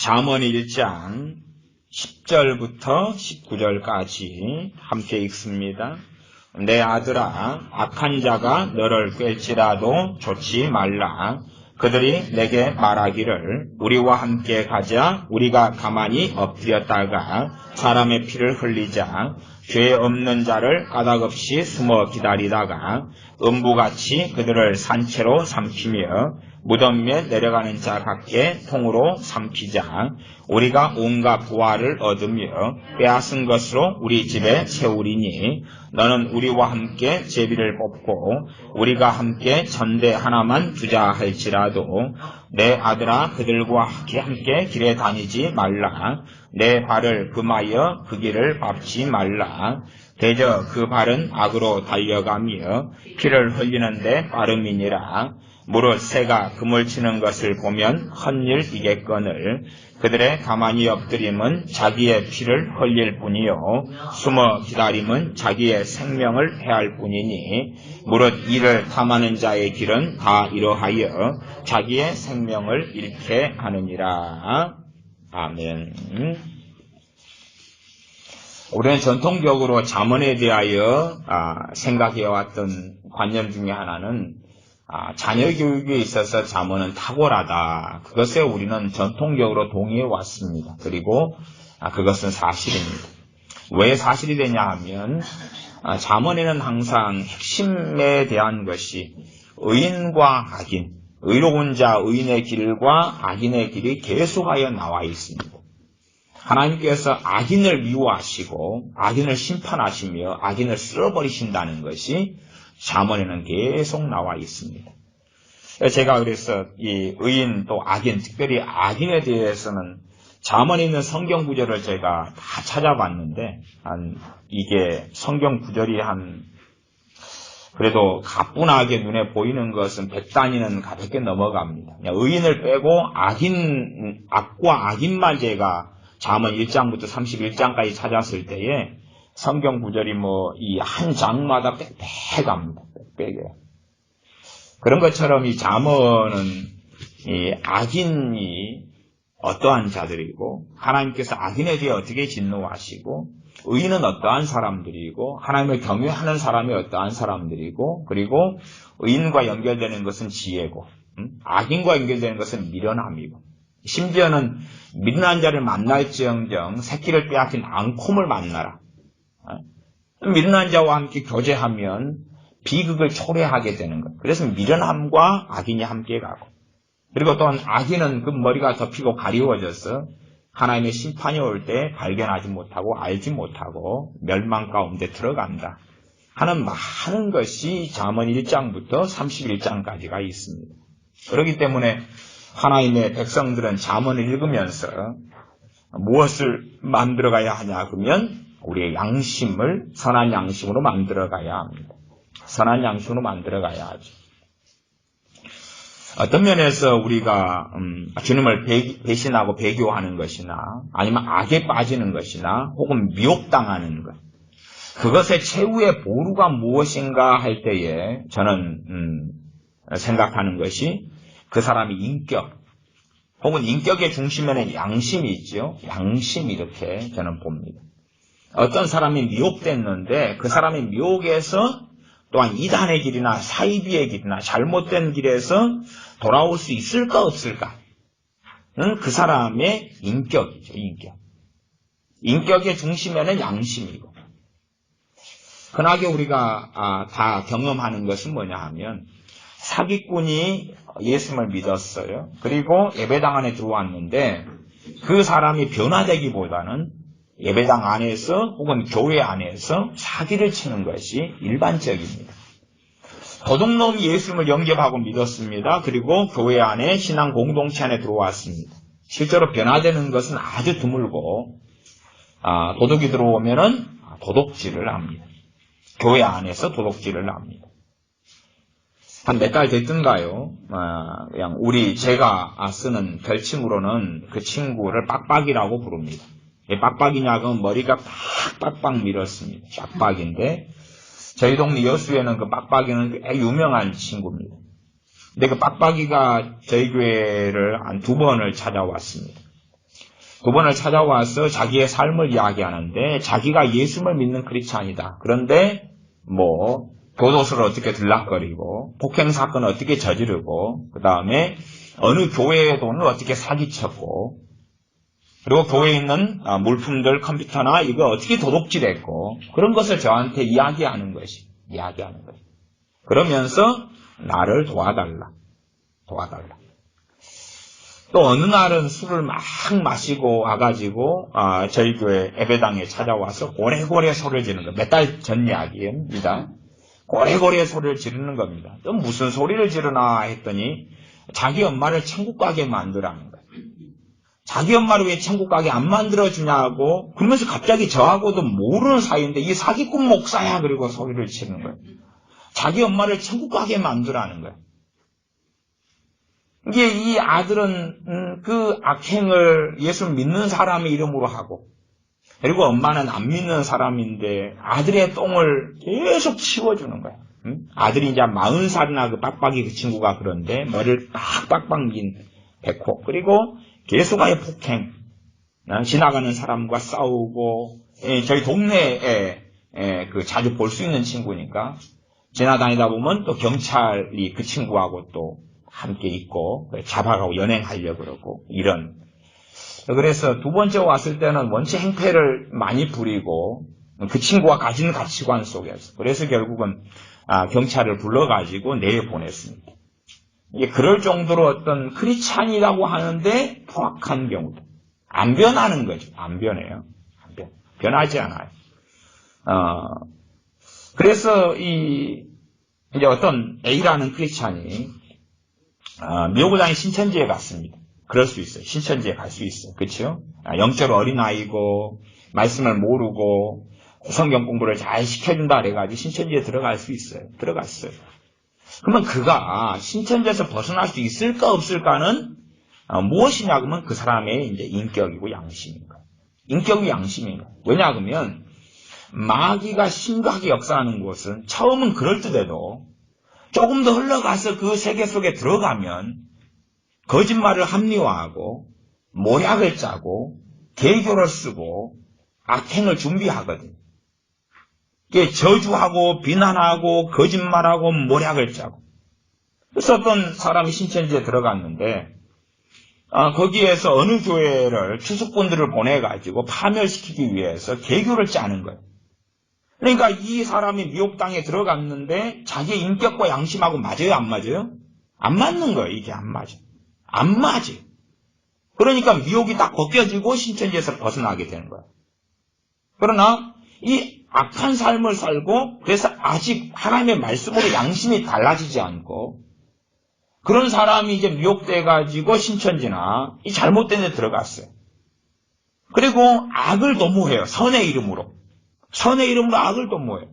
잠언 1장 10절부터 19절까지 함께 읽습니다. 내 아들아, 악한 자가 너를 꿰질지라도 좇지 말라. 그들이 내게 말하기를 우리와 함께 가자. 우리가 가만히 엎드렸다가 사람의 피를 흘리자. 죄 없는 자를 까닭없이 숨어 기다리다가 음부같이 그들을 산채로 삼키며 무덤 위에 내려가는 자 같게 통으로 삼키자. 우리가 온갖 부활을 얻으며 빼앗은 것으로 우리 집에 채우리니 너는 우리와 함께 제비를 뽑고 우리가 함께 전대 하나만 두자 할지라도 내 아들아, 그들과 함께 길에 다니지 말라. 내 발을 금하여 그 길을 밟지 말라. 대저 그 발은 악으로 달려가며 피를 흘리는데 빠름이니라. 무릇 새가 그물 치는 것을 보면 헛일이겠거늘 그들의 가만히 엎드림은 자기의 피를 흘릴 뿐이요 숨어 기다림은 자기의 생명을 해할 뿐이니 무릇 이를 탐하는 자의 길은 다 이러하여 자기의 생명을 잃게 하느니라. 아멘. 우리는 전통적으로 잠언에 대하여 생각해왔던 관념 중에 하나는 자녀 교육에 있어서 잠언은 탁월하다. 그것에 우리는 전통적으로 동의해 왔습니다. 그리고 그것은 사실입니다. 왜 사실이 되냐 하면 잠언에는 항상 핵심에 대한 것이 의인과 악인, 의로운 자 의인의 길과 악인의 길이 계속하여 나와 있습니다. 하나님께서 악인을 미워하시고 악인을 심판하시며 악인을 쓸어버리신다는 것이 잠언에는 계속 나와 있습니다. 제가 그래서 이 의인 또 악인, 특별히 악인에 대해서는 잠언에 있는 성경 구절을 제가 다 찾아봤는데 이게 성경 구절이 그래도 가뿐하게 눈에 보이는 것은 100단위는 가볍게 넘어갑니다. 그냥 의인을 빼고 악과 악인만 제가 잠언 1장부터 31장까지 찾았을 때에 성경 구절이 이 한 장마다 빽빽합니다. 빽빽해. 그런 것처럼 이 잠언은 이 악인이 어떠한 자들이고 하나님께서 악인에 대해 어떻게 진노하시고 의인은 어떠한 사람들이고 하나님을 경외하는 사람이 어떠한 사람들이고 그리고 의인과 연결되는 것은 지혜고 악인과 연결되는 것은 미련함이고 심지어는 미련한 자를 만날지언정 새끼를 빼앗긴 앙콤을 만나라. 미련한 자와 함께 교제하면 비극을 초래하게 되는 것. 그래서 미련함과 악인이 함께 가고 그리고 또한 악인은 그 머리가 덮이고 가리워져서 하나님의 심판이 올 때 발견하지 못하고 알지 못하고 멸망 가운데 들어간다 하는 많은 것이 잠언 1장부터 31장까지가 있습니다. 그렇기 때문에 하나님의 백성들은 잠언을 읽으면서 무엇을 만들어가야 하냐 그러면 우리의 양심을 선한 양심으로 만들어가야 합니다. 선한 양심으로 만들어가야 하죠. 어떤 면에서 우리가 주님을 배신하고 배교하는 것이나 아니면 악에 빠지는 것이나 혹은 미혹당하는 것 그것의 최후의 보루가 무엇인가 할 때에 저는 생각하는 것이 그 사람의 인격 혹은 인격의 중심에는 양심이 있죠. 양심이 이렇게 저는 봅니다. 어떤 사람이 미혹됐는데 그 사람의 미혹에서 또한 이단의 길이나 사이비의 길이나 잘못된 길에서 돌아올 수 있을까 없을까? 그 사람의 인격이죠. 인격의 중심에는 양심이고 흔하게 우리가 다 경험하는 것은 뭐냐 하면 사기꾼이 예수님을 믿었어요. 그리고 예배당 안에 들어왔는데 그 사람이 변화되기보다는 예배당 안에서 혹은 교회 안에서 사기를 치는 것이 일반적입니다. 도둑놈이 예수님을 영접하고 믿었습니다. 그리고 교회 안에 신앙 공동체 안에 들어왔습니다. 실제로 변화되는 것은 아주 드물고 도둑이 들어오면은 도둑질을 합니다. 교회 안에서 도둑질을 합니다. 한 몇 달 됐던가요? 그냥 제가 쓰는 별칭으로는 그 친구를 빡빡이라고 부릅니다. 빡빡이냐 그러면 머리가 빡빡 밀었습니다. 빡빡인데 저희 동네 여수에는 그 빡빡이는 꽤 유명한 친구입니다. 근데 그 빡빡이가 저희 교회를 한 2번을 찾아왔습니다. 두 번을 찾아와서 자기의 삶을 이야기하는데 자기가 예수를 믿는 크리스찬이다. 그런데 교도소를 어떻게 들락거리고 폭행 사건을 어떻게 저지르고 그 다음에 어느 교회의 돈을 어떻게 사기쳤고 그리고 교회에 있는 물품들 컴퓨터나 이거 어떻게 도둑질했고 그런 것을 저한테 이야기하는 것이. 그러면서 나를 도와달라. 또 어느 날은 술을 막 마시고 와가지고 저희 교회 예배당에 찾아와서 고래고래 소리를 지르는 거. 몇 달 전 이야기입니다. 고래고래 소리를 지르는 겁니다. 또 무슨 소리를 지르나 했더니 자기 엄마를 천국 가게 만들라는 거예요. 자기 엄마를 왜 천국 가게 안 만들어주냐고 그러면서 갑자기 저하고도 모르는 사이인데 이 사기꾼 목사야 그리고 소리를 치는 거예요. 자기 엄마를 천국 가게 만들라는 거예요. 이게 이 아들은 그 악행을 예수 믿는 사람의 이름으로 하고 그리고 엄마는 안 믿는 사람인데 아들의 똥을 계속 치워주는 거야. 아들이 이제 40살이나 그 빡빡이 그 친구가 그런데 머리를 빡빡 민 백호 그리고 계속의 폭행 지나가는 사람과 싸우고 저희 동네에 그 자주 볼 수 있는 친구니까 지나다니다 보면 또 경찰이 그 친구하고 또 함께 있고 잡아가고 연행하려고 그러고 이런. 그래서 두 번째 왔을 때는 원체 행패를 많이 부리고 그 친구가 가진 가치관 속에서 그래서 결국은 경찰을 불러가지고 내보냈습니다. 이게 그럴 정도로 어떤 크리스찬이라고 하는데 포악한 경우도 안 변하는 거죠. 안 변해요. 변하지 않아요. 그래서 이제 어떤 A라는 크리스찬이 미국을 다닌 신천지에 갔습니다. 그럴 수 있어요. 신천지에 갈 수 있어요. 그렇죠? 영적으로 어린아이고 말씀을 모르고 성경 공부를 잘 시켜준다 그래가지고 신천지에 들어갈 수 있어요. 들어갔어요. 그러면 그가 신천지에서 벗어날 수 있을까 없을까는 무엇이냐 그러면 그 사람의 이제 인격이고 양심인 거예요. 인격이 양심인 거예요. 왜냐 그러면 마귀가 심각하게 역사하는 곳은 처음은 그럴듯해도 조금 더 흘러가서 그 세계 속에 들어가면 거짓말을 합리화하고 모략을 짜고 계교를 쓰고 악행을 준비하거든. 이게 저주하고 비난하고 거짓말하고 모략을 짜고. 그래서 어떤 사람이 신천지에 들어갔는데 거기에서 어느 교회를 추수꾼들을 보내가지고 파멸시키기 위해서 계교를 짜는 거예요. 그러니까 이 사람이 미혹 땅에 들어갔는데 자기의 인격과 양심하고 맞아요? 안 맞아요? 안 맞는 거예요. 이게 안 맞아. 안 맞아. 그러니까 미혹이 딱 벗겨지고 신천지에서 벗어나게 되는 거예요. 그러나 이 악한 삶을 살고 그래서 아직 하나님의 말씀으로 양심이 달라지지 않고 그런 사람이 이제 미혹돼가지고 신천지나 이 잘못된 데 들어갔어요. 그리고 악을 도모해요. 선의 이름으로. 선의 이름으로 악을 도모해요.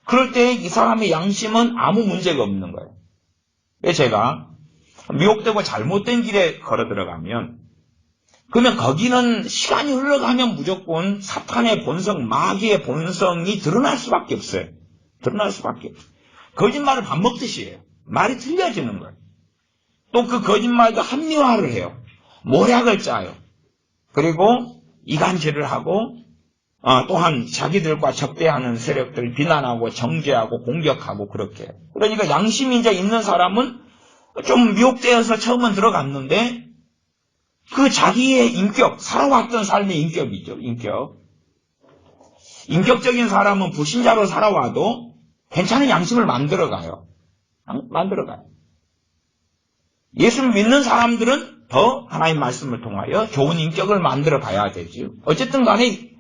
그럴 때 이 사람의 양심은 아무 문제가 없는 거예요. 제가 미혹되고 잘못된 길에 걸어 들어가면 그러면 거기는 시간이 흘러가면 무조건 사탄의 본성, 마귀의 본성이 드러날 수밖에 없어요. 드러날 수밖에 없어요. 거짓말을 밥 먹듯이 해요. 말이 틀려지는 거예요. 또 그 거짓말도 합리화를 해요. 모략을 짜요. 그리고 이간질을 하고 또한 자기들과 적대하는 세력들을 비난하고 정죄하고 공격하고 그렇게 해요. 그러니까 양심이 이제 있는 사람은 좀 미혹되어서 처음은 들어갔는데 그 자기의 인격, 살아왔던 삶의 인격이죠. 인격적인 사람은 불신자로 살아와도 괜찮은 양심을 만들어가요. 예수 믿는 사람들은 더 하나님 말씀을 통하여 좋은 인격을 만들어 가야 되죠. 어쨌든 간에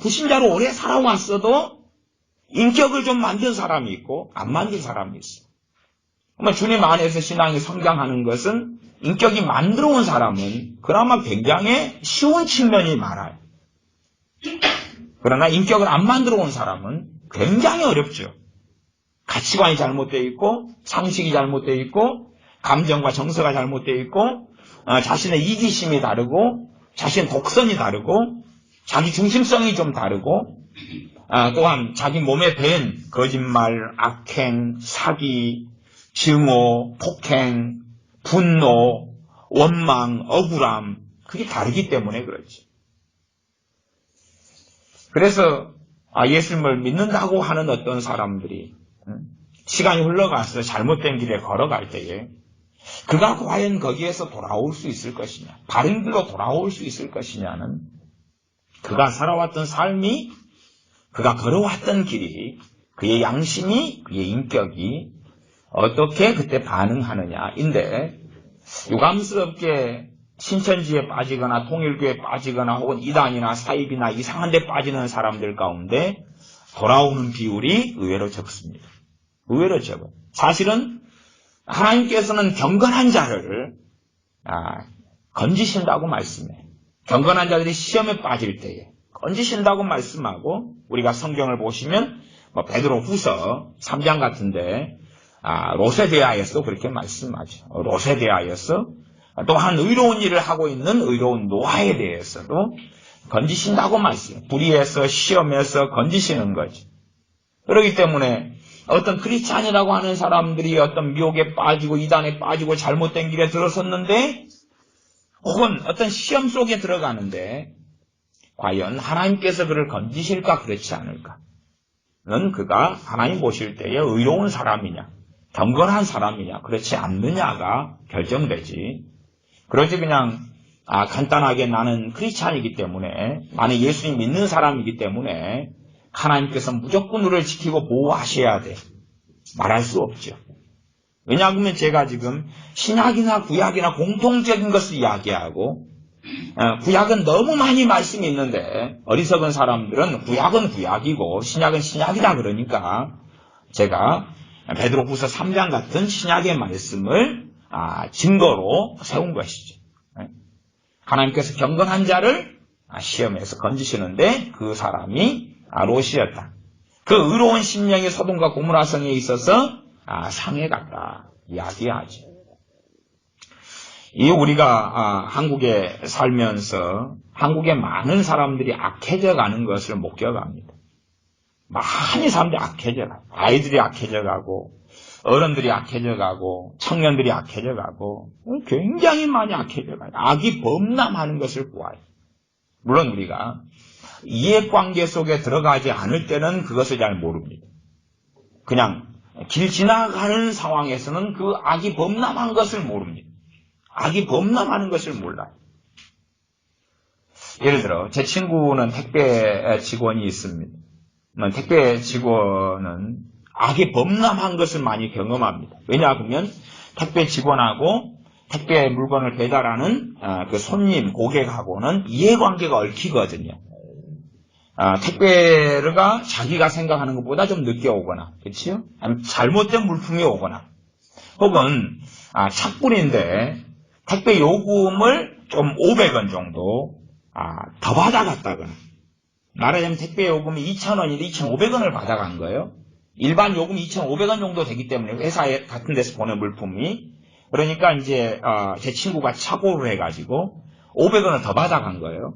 불신자로 오래 살아왔어도 인격을 좀 만든 사람이 있고 안 만든 사람이 있어요. 그러면 주님 안에서 신앙이 성장하는 것은 인격이 만들어 온 사람은 그나마 굉장히 쉬운 측면이 많아요. 그러나 인격을 안 만들어 온 사람은 굉장히 어렵죠. 가치관이 잘못되어 있고 상식이 잘못되어 있고 감정과 정서가 잘못되어 있고 자신의 이기심이 다르고 자신의 독선이 다르고 자기 중심성이 좀 다르고 또한 자기 몸에 밴 거짓말, 악행, 사기, 증오, 폭행, 분노, 원망, 억울함 그게 다르기 때문에 그렇지. 그래서 예수님을 믿는다고 하는 어떤 사람들이 시간이 흘러가서 잘못된 길에 걸어갈 때에 그가 과연 거기에서 돌아올 수 있을 것이냐, 바른 길로 돌아올 수 있을 것이냐는 그가 살아왔던 삶이, 그가 걸어왔던 길이, 그의 양심이, 그의 인격이 어떻게 그때 반응하느냐인데, 유감스럽게 신천지에 빠지거나 통일교에 빠지거나 혹은 이단이나 사입이나 이상한 데 빠지는 사람들 가운데 돌아오는 비율이 의외로 적습니다. 의외로 적어요. 사실은 하나님께서는 경건한 자를 건지신다고 말씀해요. 경건한 자들이 시험에 빠질 때에 건지신다고 말씀하고, 우리가 성경을 보시면 베드로 후서 3장 같은데 로세데아에서 그렇게 말씀하죠. 로세데아에서 또한 의로운 일을 하고 있는 의로운 노아에 대해서도 건지신다고 말씀해요. 불의에서 시험에서 건지시는 거죠. 그렇기 때문에 어떤 크리스찬이라고 하는 사람들이 어떤 미혹에 빠지고 이단에 빠지고 잘못된 길에 들어섰는데, 혹은 어떤 시험 속에 들어가는데 과연 하나님께서 그를 건지실까 그렇지 않을까? 는 그가 하나님 보실 때에 의로운 사람이냐, 경건한 사람이냐, 그렇지 않느냐가 결정되지. 그러지 그냥 간단하게 나는 크리스찬이기 때문에, 나는 예수님 믿는 사람이기 때문에 하나님께서 무조건 우리를 지키고 보호하셔야 돼, 말할 수 없죠. 왜냐하면 제가 지금 신약이나 구약이나 공통적인 것을 이야기하고, 구약은 너무 많이 말씀이 있는데 어리석은 사람들은 구약은 구약이고 신약은 신약이다 그러니까 제가 베드로후서 3장 같은 신약의 말씀을 증거로 세운 것이죠. 하나님께서 경건한 자를 시험에서 건지시는데 그 사람이 롯이었다. 그 의로운 심령이 소돔과 고모라 성에 있어서 상해 갔다 이야기하죠. 이 우리가 한국에 살면서 한국의 많은 사람들이 악해져 가는 것을 목격합니다. 많이 사람들이 악해져 가고, 아이들이 악해져 가고, 어른들이 악해져 가고, 청년들이 악해져 가고, 굉장히 많이 악해져 가요. 악이 범람하는 것을 보아요. 물론 우리가 이해관계 속에 들어가지 않을 때는 그것을 잘 모릅니다. 그냥 길 지나가는 상황에서는 그 악이 범람한 것을 모릅니다. 악이 범람하는 것을 몰라요. 예를 들어 제 친구는 택배 직원이 있습니다. 택배 직원은 악이 범람한 것을 많이 경험합니다. 왜냐하면 택배 직원하고 택배 물건을 배달하는 그 손님, 고객하고는 이해관계가 얽히거든요. 택배가 자기가 생각하는 것보다 좀 늦게 오거나, 그렇죠? 아니면 잘못된 물품이 오거나, 혹은 착불인데 택배 요금을 좀 500원 정도 더 받아갔다거나, 말하자면 택배 요금이 2,000원인데 2,500원을 받아간 거예요. 일반 요금이 2,500원 정도 되기 때문에 회사에 같은 데서 보낸 물품이, 그러니까 이제 제 친구가 착오를 해가지고 500원을 더 받아간 거예요.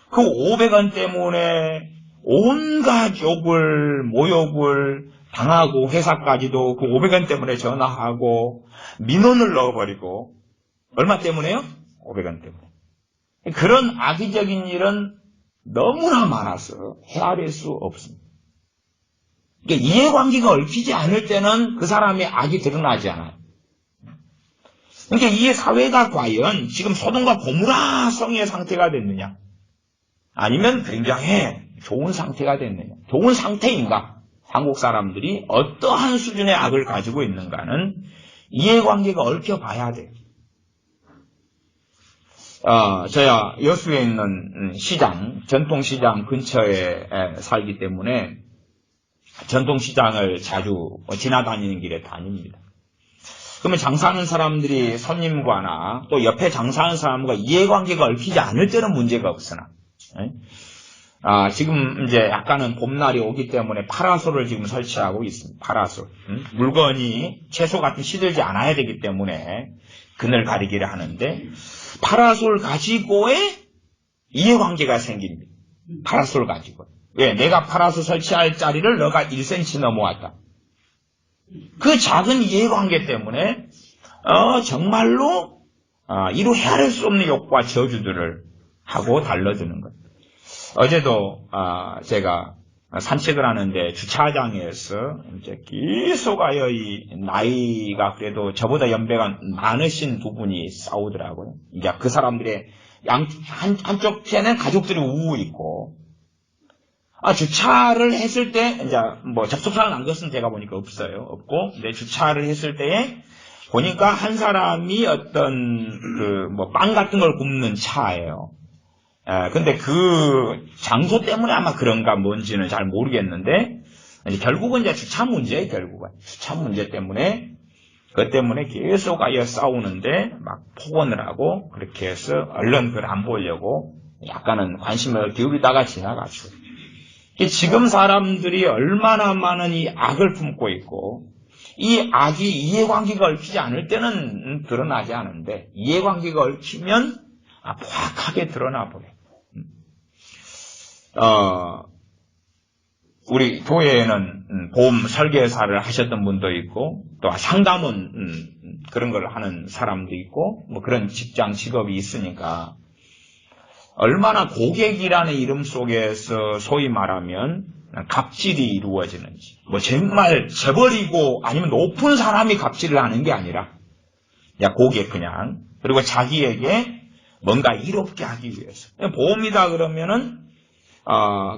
그 500원 때문에 온갖 욕을, 모욕을 당하고 회사까지도 그 500원 때문에 전화하고 민원을 넣어버리고, 얼마 때문에요? 500원 때문에. 그런 악의적인 일은 너무나 많아서 헤아릴 수 없습니다. 그러니까 이해관계가 얽히지 않을 때는 그 사람의 악이 드러나지 않아요. 그러니까 이 사회가 과연 지금 소돔과 고모라 성의 상태가 됐느냐, 아니면 굉장히 좋은 상태가 됐느냐, 좋은 상태인가, 한국 사람들이 어떠한 수준의 악을 가지고 있는가는 이해관계가 얽혀봐야 돼요. 저야 여수에 있는 시장, 전통시장 근처에 살기 때문에 전통시장을 자주 지나다니는 길에 다닙니다. 그러면 장사하는 사람들이 손님과나 또 옆에 장사하는 사람과 이해관계가 얽히지 않을 때는 문제가 없으나, 지금 이제 약간은 봄날이 오기 때문에 파라솔을 지금 설치하고 있습니다. 파라솔. 물건이 채소 같은 시들지 않아야 되기 때문에 그늘 가리기를 하는데, 파라솔 가지고의 이해관계가 생깁니다. 파라솔 가지고. 왜? 내가 파라솔 설치할 자리를 너가 1cm 넘어왔다. 그 작은 이해관계 때문에 정말로 이루 헤아릴 수 없는 욕과 저주들을 하고 달려드는 것. 어제도 제가 산책을 하는데 주차장에서 이제 계속하여 이 나이가 그래도 저보다 연배가 많으신 두 분이 싸우더라고요. 이제 그 사람들의 한쪽 편에는 가족들이 우우 있고, 주차를 했을 때 이제 뭐 접촉사를 난 것은 제가 보니까 없고, 근데 주차를 했을 때에 보니까 한 사람이 어떤 빵 같은 걸 굽는 차예요. 근데 그 장소 때문에 아마 그런가 뭔지는 잘 모르겠는데, 결국은 이제 주차 문제예요, 결국은. 주차 문제 때문에, 그것 때문에 계속하여 싸우는데, 막 폭언을 하고, 그렇게 해서 얼른 그걸 안 보려고 약간은 관심을 기울이다가 지나가죠. 지금 사람들이 얼마나 많은 이 악을 품고 있고, 이 악이 이해관계가 얽히지 않을 때는 드러나지 않은데, 이해관계가 얽히면 포악하게 드러나 버려요. 우리 교회에는 보험 설계사를 하셨던 분도 있고, 또 상담원 그런 걸 하는 사람도 있고, 뭐 그런 직장 직업이 있으니까 얼마나 고객이라는 이름 속에서 소위 말하면 갑질이 이루어지는지, 뭐 정말 재벌이고 아니면 높은 사람이 갑질을 하는 게 아니라 고객 그냥, 그리고 자기에게 뭔가 이롭게 하기 위해서. 보험이다 그러면은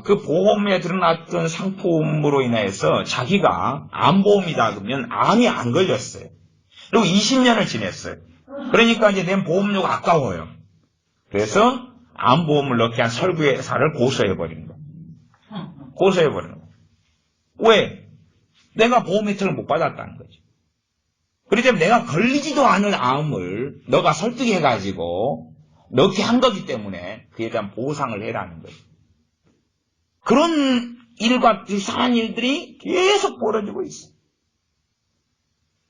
그 보험에 드러났던 상품으로 인해서 자기가 암보험이다 그러면 암이 안 걸렸어요. 그리고 20년을 지냈어요. 그러니까 이제 내 보험료가 아까워요. 그래서 암보험을 넣게 한 설계사를 고소해버리는 거예요. 고소해버리는 거예요. 왜? 내가 보험 혜택을 못 받았다는 거죠. 그렇기 때문에 내가 걸리지도 않을 암을 너가 설득해가지고 넣게 한 거기 때문에 그에 대한 보상을 해라는 거예요. 그런 일과 비슷한 일들이 계속 벌어지고 있어요.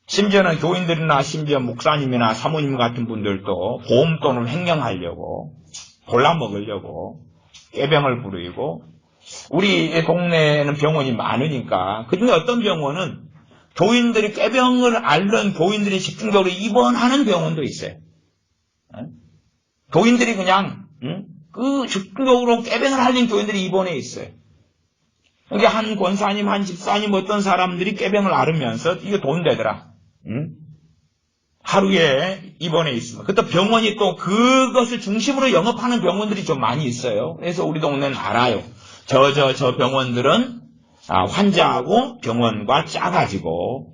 심지어는 교인들이나 심지어 목사님이나 사모님 같은 분들도 보험돈을 횡령하려고 골라먹으려고 깨병을 부리고, 우리 동네에는 병원이 많으니까 그중에 어떤 병원은 교인들이 깨병을 앓는 교인들이 집중적으로 입원하는 병원도 있어요. 교인들이 그냥 그 집중적으로 깨병을 앓는 교인들이 입원해 있어요. 그게 한 권사님, 한 집사님, 어떤 사람들이 깨병을 앓으면서 이거 돈 되더라. 하루에 입원해 있으면. 그때 병원이 또 그것을 중심으로 영업하는 병원들이 좀 많이 있어요. 그래서 우리 동네는 알아요. 저 병원들은 환자하고 병원과 짜가지고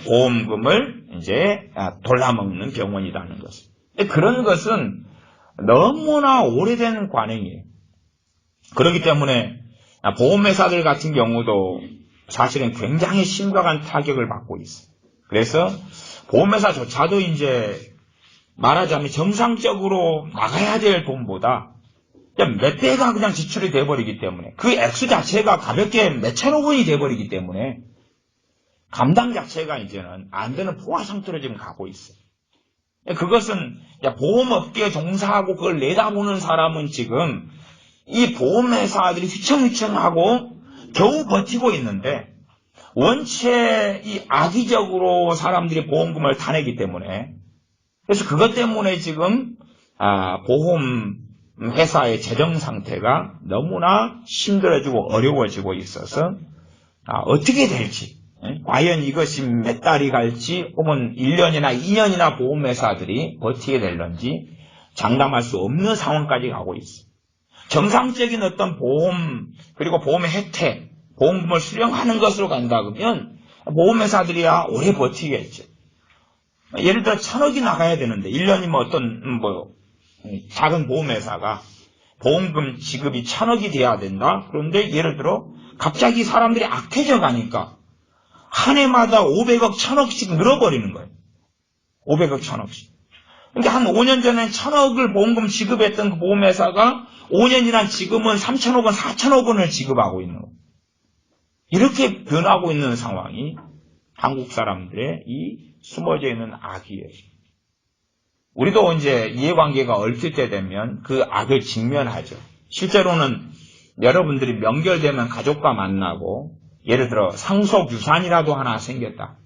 보험금을 이제 돌려먹는 병원이라는 것을. 그런 것은 너무나 오래된 관행이에요. 그렇기 때문에 보험회사들 같은 경우도 사실은 굉장히 심각한 타격을 받고 있어요. 그래서 보험회사조차도 이제 말하자면 정상적으로 나가야 될 돈보다 몇 배가 그냥 지출이 돼버리기 때문에, 그 액수 자체가 가볍게 몇천억 원이 돼버리기 때문에 감당 자체가 이제는 안 되는 포화 상태로 지금 가고 있어요. 그것은 보험업계에 종사하고 그걸 내다보는 사람은 지금 이 보험회사들이 휘청휘청하고 겨우 버티고 있는데, 원체 이 악의적으로 사람들이 보험금을 타내기 때문에, 그래서 그것 때문에 지금 보험회사의 재정 상태가 너무나 힘들어지고 어려워지고 있어서 어떻게 될지, 과연 이것이 몇 달이 갈지 혹은 1년이나 2년이나 보험회사들이 버티게 될런지 장담할 수 없는 상황까지 가고 있어요. 정상적인 어떤 보험, 그리고 보험의 혜택, 보험금을 수령하는 것으로 간다 그러면 보험회사들이야 오래 버티겠죠. 예를 들어 1,000억이 나가야 되는데 1년이면 어떤 작은 보험회사가 보험금 지급이 1,000억이 돼야 된다. 그런데 예를 들어 갑자기 사람들이 악해져 가니까 한 해마다 500억, 1,000억씩 늘어버리는 거예요. 500억, 1,000억씩. 그러니까 한 5년 전에 1,000억을 보험금 지급했던 그 보험회사가 5년이나 지금은 3,000억 원, 4,000억 원을 지급하고 있는 거예요. 이렇게 변하고 있는 상황이 한국 사람들의 이 숨어져 있는 악이에요. 우리도 이제 이해관계가 얽힐 때 되면 그 악을 직면하죠. 실제로는 여러분들이 명절 되면 가족과 만나고, 예를 들어 상속유산이라도 하나 생겼다.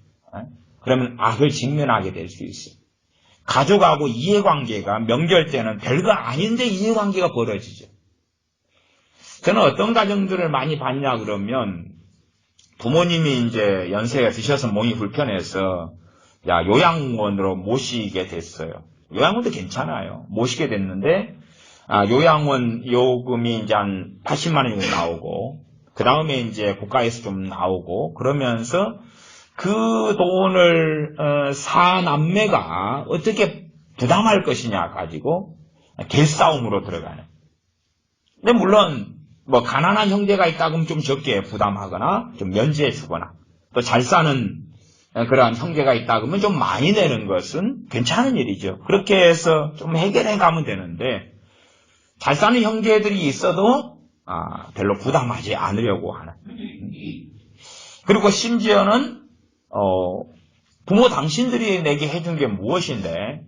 그러면 악을 직면하게 될 수 있어요. 가족하고 이해관계가 명절 때는 별거 아닌데 이해관계가 벌어지죠. 저는 어떤 가정들을 많이 봤냐 그러면 부모님이 이제 연세가 드셔서 몸이 불편해서 요양원으로 모시게 됐어요. 요양원도 괜찮아요. 모시게 됐는데 요양원 요금이 이제 한 80만 원 정도 나오고 그 다음에 이제 국가에서 좀 나오고 그러면서 그 돈을 사남매가 어떻게 부담할 것이냐 가지고 개싸움으로 들어가는. 근데 물론 뭐 가난한 형제가 있다 그러면 좀 적게 부담하거나 좀 면제해 주거나 또 잘 사는 그러한 형제가 있다 그러면 좀 많이 내는 것은 괜찮은 일이죠. 그렇게 해서 좀 해결해 가면 되는데 잘 사는 형제들이 있어도 별로 부담하지 않으려고 하는. 그리고 심지어는 부모 당신들이 내게 해준 게 무엇인데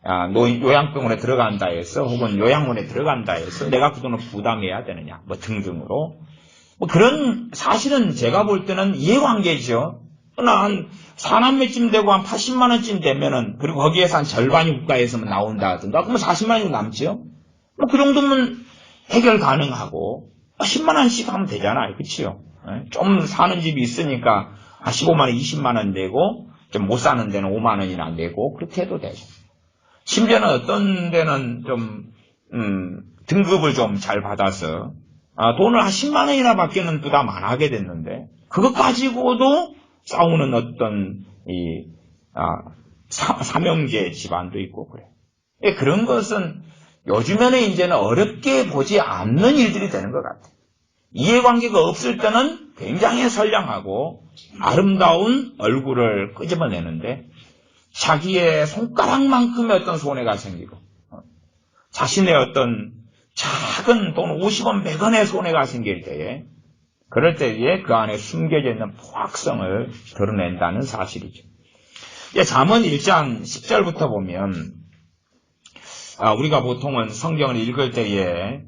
요양병원에 들어간다 해서 혹은 요양원에 들어간다 해서 내가 그 돈을 부담해야 되느냐 뭐 등등으로 뭐 그런 사실은 제가 볼 때는 이해관계죠. 한 4남매쯤 되고 한 80만 원쯤 되면은 그리고 거기에서 한 절반이 국가에서만 나온다 하든가 그러면 40만 원이 남죠. 뭐 그 정도면 해결 가능하고 10만 원씩 하면 되잖아요. 그치요? 좀 사는 집이 있으니까 한 15만 원, 20만 원 내고 좀 못 사는 데는 5만 원이나 내고 그렇게 해도 되죠. 심지어는 어떤 데는 좀 등급을 좀 잘 받아서 돈을 한 10만 원이나 밖에는 부담 안 하게 됐는데 그것 가지고도 싸우는 어떤 삼형제 집안도 있고 그래. 그런 것은 요즘에는 이제는 어렵게 보지 않는 일들이 되는 것 같아요. 이해관계가 없을 때는 굉장히 선량하고 아름다운 얼굴을 끄집어내는데 자기의 손가락만큼의 어떤 손해가 생기고 자신의 어떤 작은 돈 50원, 100원의 손해가 생길 때에 그럴 때에 그 안에 숨겨져 있는 포악성을 드러낸다는 사실이죠. 잠언 1장 10절부터 보면 우리가 보통은 성경을 읽을 때에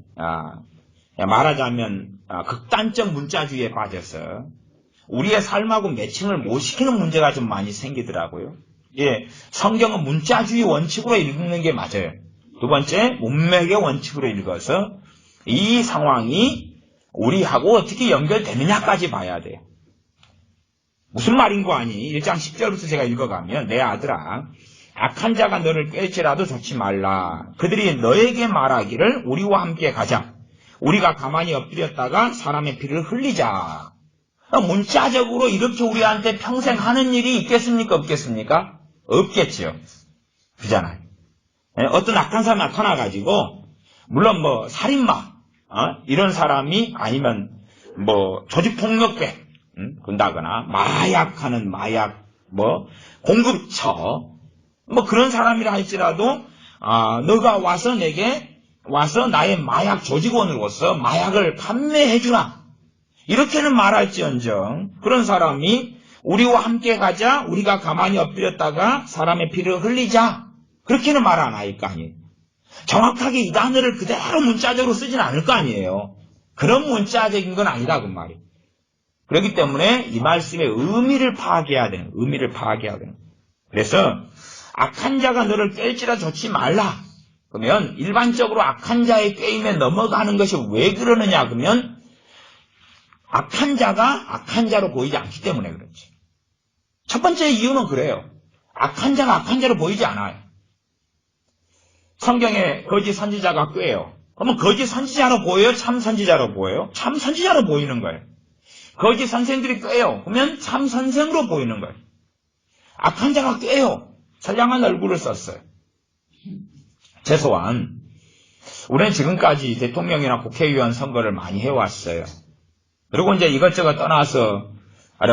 말하자면 극단적 문자주의에 빠져서 우리의 삶하고 매칭을 못 시키는 문제가 좀 많이 생기더라고요. 성경은 문자주의 원칙으로 읽는 게 맞아요. 두 번째, 문맥의 원칙으로 읽어서 이 상황이 우리하고 어떻게 연결되느냐까지 봐야 돼요. 무슨 말인 거 아니? 1장 10절부터 제가 읽어가면 내 아들아 악한 자가 너를 깰지라도 좋지 말라. 그들이 너에게 말하기를 우리와 함께 가자. 우리가 가만히 엎드렸다가 사람의 피를 흘리자. 문자적으로 이렇게 우리한테 평생 하는 일이 있겠습니까? 없겠습니까? 없겠죠. 그잖아요. 어떤 악한 사람이 나타나가지고 물론 뭐 살인마 이런 사람이 아니면 뭐 조직폭력배 군다거나 마약하는 마약 뭐 공급처 뭐 그런 사람이라 할지라도 너가 와서 내게 와서 나의 마약 조직원으로서 마약을 판매해주라 이렇게는 말할지언정 그런 사람이 우리와 함께 가자 우리가 가만히 엎드렸다가 사람의 피를 흘리자 그렇게는 말 안 할 거 아니에요. 정확하게 이 단어를 그대로 문자적으로 쓰진 않을 거 아니에요. 그런 문자적인 건 아니다 그 말이에요. 그렇기 때문에 이 말씀의 의미를 파악해야 되는 그래서 악한 자가 너를 깰지라 좋지 말라. 그러면 일반적으로 악한 자의 꾀임에 넘어가는 것이 왜 그러느냐 그러면 악한 자가 악한 자로 보이지 않기 때문에 그렇지. 첫 번째 이유는 그래요. 악한 자가 악한 자로 보이지 않아요. 성경에 거짓 선지자가 꾀요. 그러면 거짓 선지자로 보여요? 참 선지자로 보여요? 참 선지자로 보이는 거예요. 거짓 선생들이 꾀요. 그러면 참 선생으로 보이는 거예요. 악한 자가 꾀요. 선량한 얼굴을 썼어요. 최소한 우리는 지금까지 대통령이나 국회의원 선거를 많이 해왔어요. 그리고 이제 이것저것 떠나서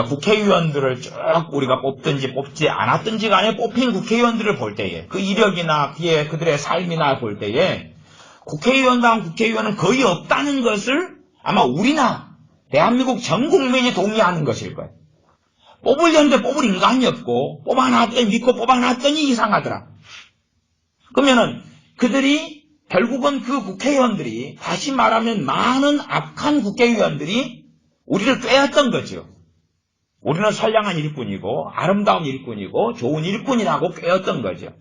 국회의원들을 쭉 우리가 뽑든지 뽑지 않았든지 간에 뽑힌 국회의원들을 볼 때에 그 이력이나 그들의 삶이나 볼 때에 국회의원당 국회의원은 거의 없다는 것을 아마 우리나 대한민국 전 국민이 동의하는 것일 거예요. 뽑으려는데 뽑을 인간이 없고 뽑아놨더니 믿고 뽑아놨더니 이상하더라. 그러면은 그들이 결국은 그 국회의원들이 다시 말하면 많은 악한 국회의원들이 우리를 꿰었던 거죠. 우리는 선량한 일꾼이고 아름다운 일꾼이고 좋은 일꾼이라고 꿰었던 거죠.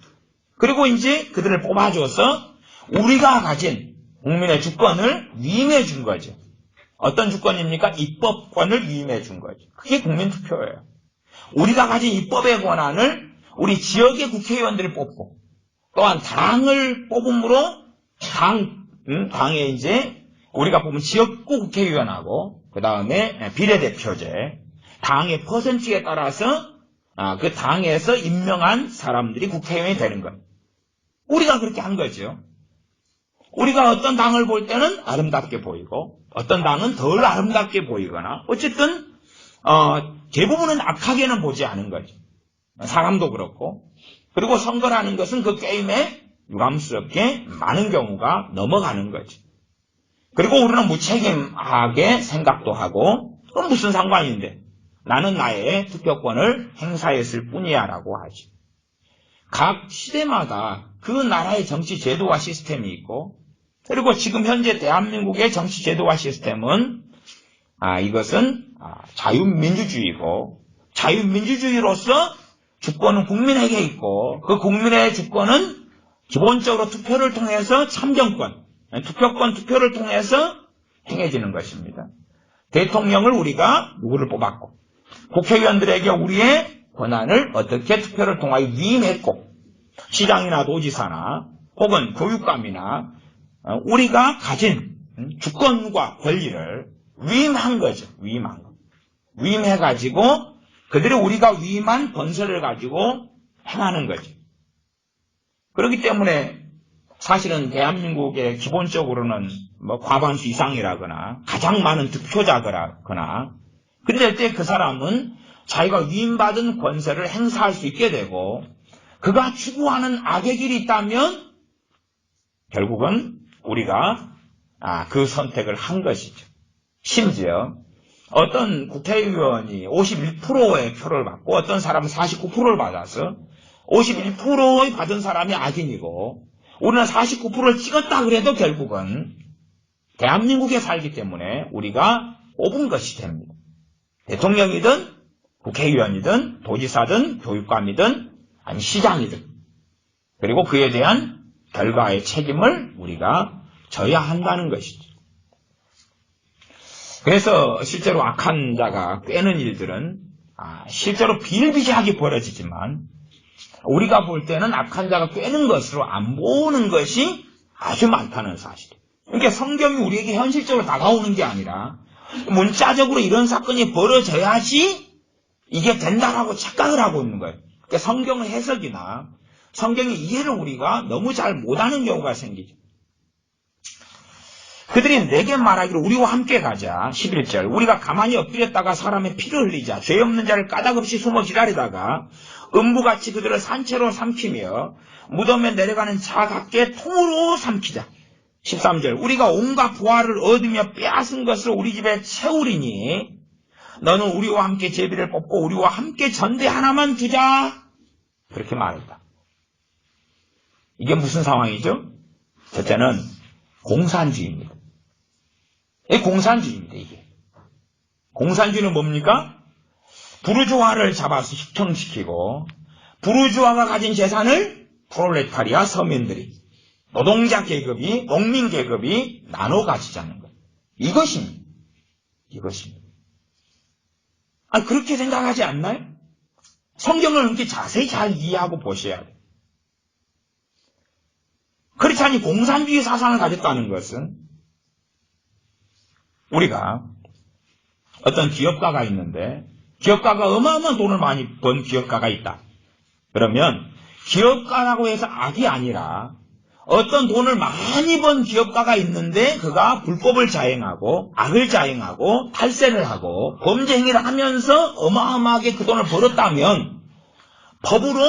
그리고 이제 그들을 뽑아줘서 우리가 가진 국민의 주권을 위임해 준 거죠. 어떤 주권입니까? 입법권을 위임해 준 거죠. 그게 국민투표예요. 우리가 가진 입법의 권한을 우리 지역의 국회의원들을 뽑고 또한 당을 뽑음으로 당에 이제 우리가 뽑은 지역구 국회의원하고 그 다음에 비례대표제 당의 퍼센트에 따라서 그 당에서 임명한 사람들이 국회의원이 되는 거예요. 우리가 그렇게 한 거죠. 우리가 어떤 당을 볼 때는 아름답게 보이고 어떤 당은 덜 아름답게 보이거나 어쨌든 대부분은 악하게는 보지 않은 거죠. 사람도 그렇고. 그리고 선거라는 것은 그 게임에 유감스럽게 많은 경우가 넘어가는 거죠. 그리고 우리는 무책임하게 생각도 하고 그럼 무슨 상관인데 나는 나의 투표권을 행사했을 뿐이야 라고 하죠. 각 시대마다 그 나라의 정치 제도와 시스템이 있고 그리고 지금 현재 대한민국의 정치 제도와 시스템은 이것은 자유민주주의고 자유민주주의로서 주권은 국민에게 있고 그 국민의 주권은 기본적으로 투표를 통해서 참정권, 투표를 통해서 행해지는 것입니다. 대통령을 우리가 누구를 뽑았고 국회의원들에게 우리의 권한을 어떻게 투표를 통하여 위임했고 시장이나 도지사나 혹은 교육감이나 우리가 가진 주권과 권리를 위임한 거죠. 위임한 거. 위임해가지고 그들이 우리가 위임한 권세를 가지고 행하는 거죠. 그렇기 때문에 사실은 대한민국의 기본적으로는 과반수 이상이라거나 가장 많은 득표자거나 그럴 때 그 사람은 자기가 위임받은 권세를 행사할 수 있게 되고 그가 추구하는 악의 길이 있다면 결국은 우리가 그 선택을 한 것이죠. 심지어 어떤 국회의원이 51%의 표를 받고 어떤 사람은 49%를 받아서 51%의 받은 사람이 악인이고 우리는 49%를 찍었다 그래도 결국은 대한민국에 살기 때문에 우리가 뽑은 것이 됩니다. 대통령이든 국회의원이든 도지사든 교육감이든 아니 시장이든 그리고 그에 대한 결과의 책임을 우리가 져야 한다는 것이죠. 그래서 실제로 악한 자가 꿰는 일들은 실제로 비일비재하게 벌어지지만 우리가 볼 때는 악한 자가 꿰는 것으로 안 보는 것이 아주 많다는 사실이에요. 그러니까 성경이 우리에게 현실적으로 다가오는 게 아니라 문자적으로 이런 사건이 벌어져야지 이게 된다라고 착각을 하고 있는 거예요. 그러니까 성경의 해석이나 성경의 이해를 우리가 너무 잘 못하는 경우가 생기죠. 그들이 내게 말하기를 우리와 함께 가자. 11절 우리가 가만히 엎드렸다가 사람의 피를 흘리자. 죄 없는 자를 까닭없이 숨어 기다리다가 음부같이 그들을 산채로 삼키며 무덤에 내려가는 자 같게 통으로 삼키자. 13절 우리가 온갖 부활을 얻으며 빼앗은 것을 우리 집에 채우리니 너는 우리와 함께 제비를 뽑고 우리와 함께 전대 하나만 두자. 그렇게 말했다. 이게 무슨 상황이죠? 첫째는 공산주의입니다. 이게 공산주의입니다. 이게 공산주의는 뭡니까? 부르주아를 잡아서 휘청시키고 부르주아가 가진 재산을 프롤레타리아 서민들이 노동자 계급이 농민 계급이 나눠 가지자는 것. 이것입니다. 이것입니다. 그렇게 생각하지 않나요? 성경을 이렇게 자세히 잘 이해하고 보셔야 돼요. 그렇지 않니 공산주의 사상을 가졌다는 것은 우리가 어떤 기업가가 있는데 기업가가 어마어마한 돈을 많이 번 기업가가 있다. 그러면 기업가라고 해서 악이 아니라 어떤 돈을 많이 번 기업가가 있는데 그가 불법을 자행하고 악을 자행하고 탈세를 하고 범죄 행위를 하면서 어마어마하게 그 돈을 벌었다면 법으로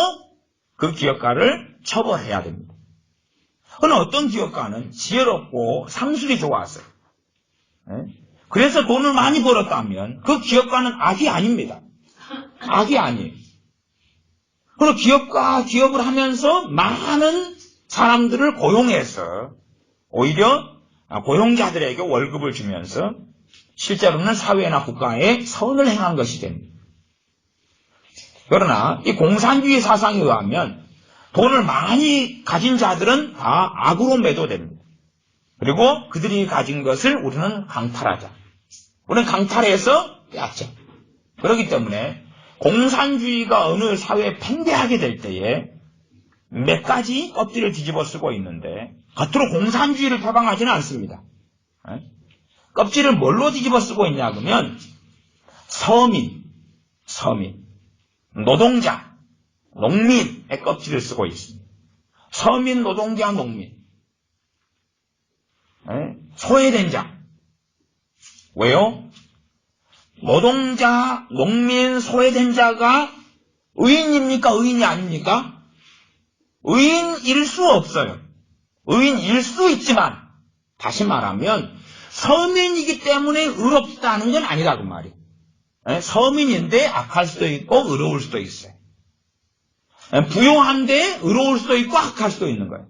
그 기업가를 처벌해야 됩니다. 그러나 어떤 기업가는 지혜롭고 상술이 좋았어요. 그래서 돈을 많이 벌었다면 그 기업가는 악이 아닙니다. 악이 아니에요. 그리고 기업을 하면서 많은 사람들을 고용해서 오히려 고용자들에게 월급을 주면서 실제로는 사회나 국가에 선을 행한 것이 됩니다. 그러나 이 공산주의 사상에 의하면 돈을 많이 가진 자들은 다 악으로 매도됩니다. 그리고 그들이 가진 것을 우리는 강탈하자. 우리는 강탈해서 빼앗자. 그렇기 때문에 공산주의가 어느 사회에 팽배하게 될 때에 몇 가지 껍질을 뒤집어 쓰고 있는데 겉으로 공산주의를 표방하지는 않습니다. 껍질을 뭘로 뒤집어 쓰고 있냐 그러면 서민, 노동자, 농민의 껍질을 쓰고 있습니다. 서민, 노동자, 농민. 소외된 자. 왜요? 노동자, 농민, 소외된 자가 의인입니까? 의인이 아닙니까? 의인일 수 없어요. 의인일 수 있지만 다시 말하면 서민이기 때문에 의롭다는 건 아니다 그 말이에요. 서민인데 악할 수도 있고 의로울 수도 있어요. 부유한데 의로울 수도 있고 악할 수도 있는 거예요.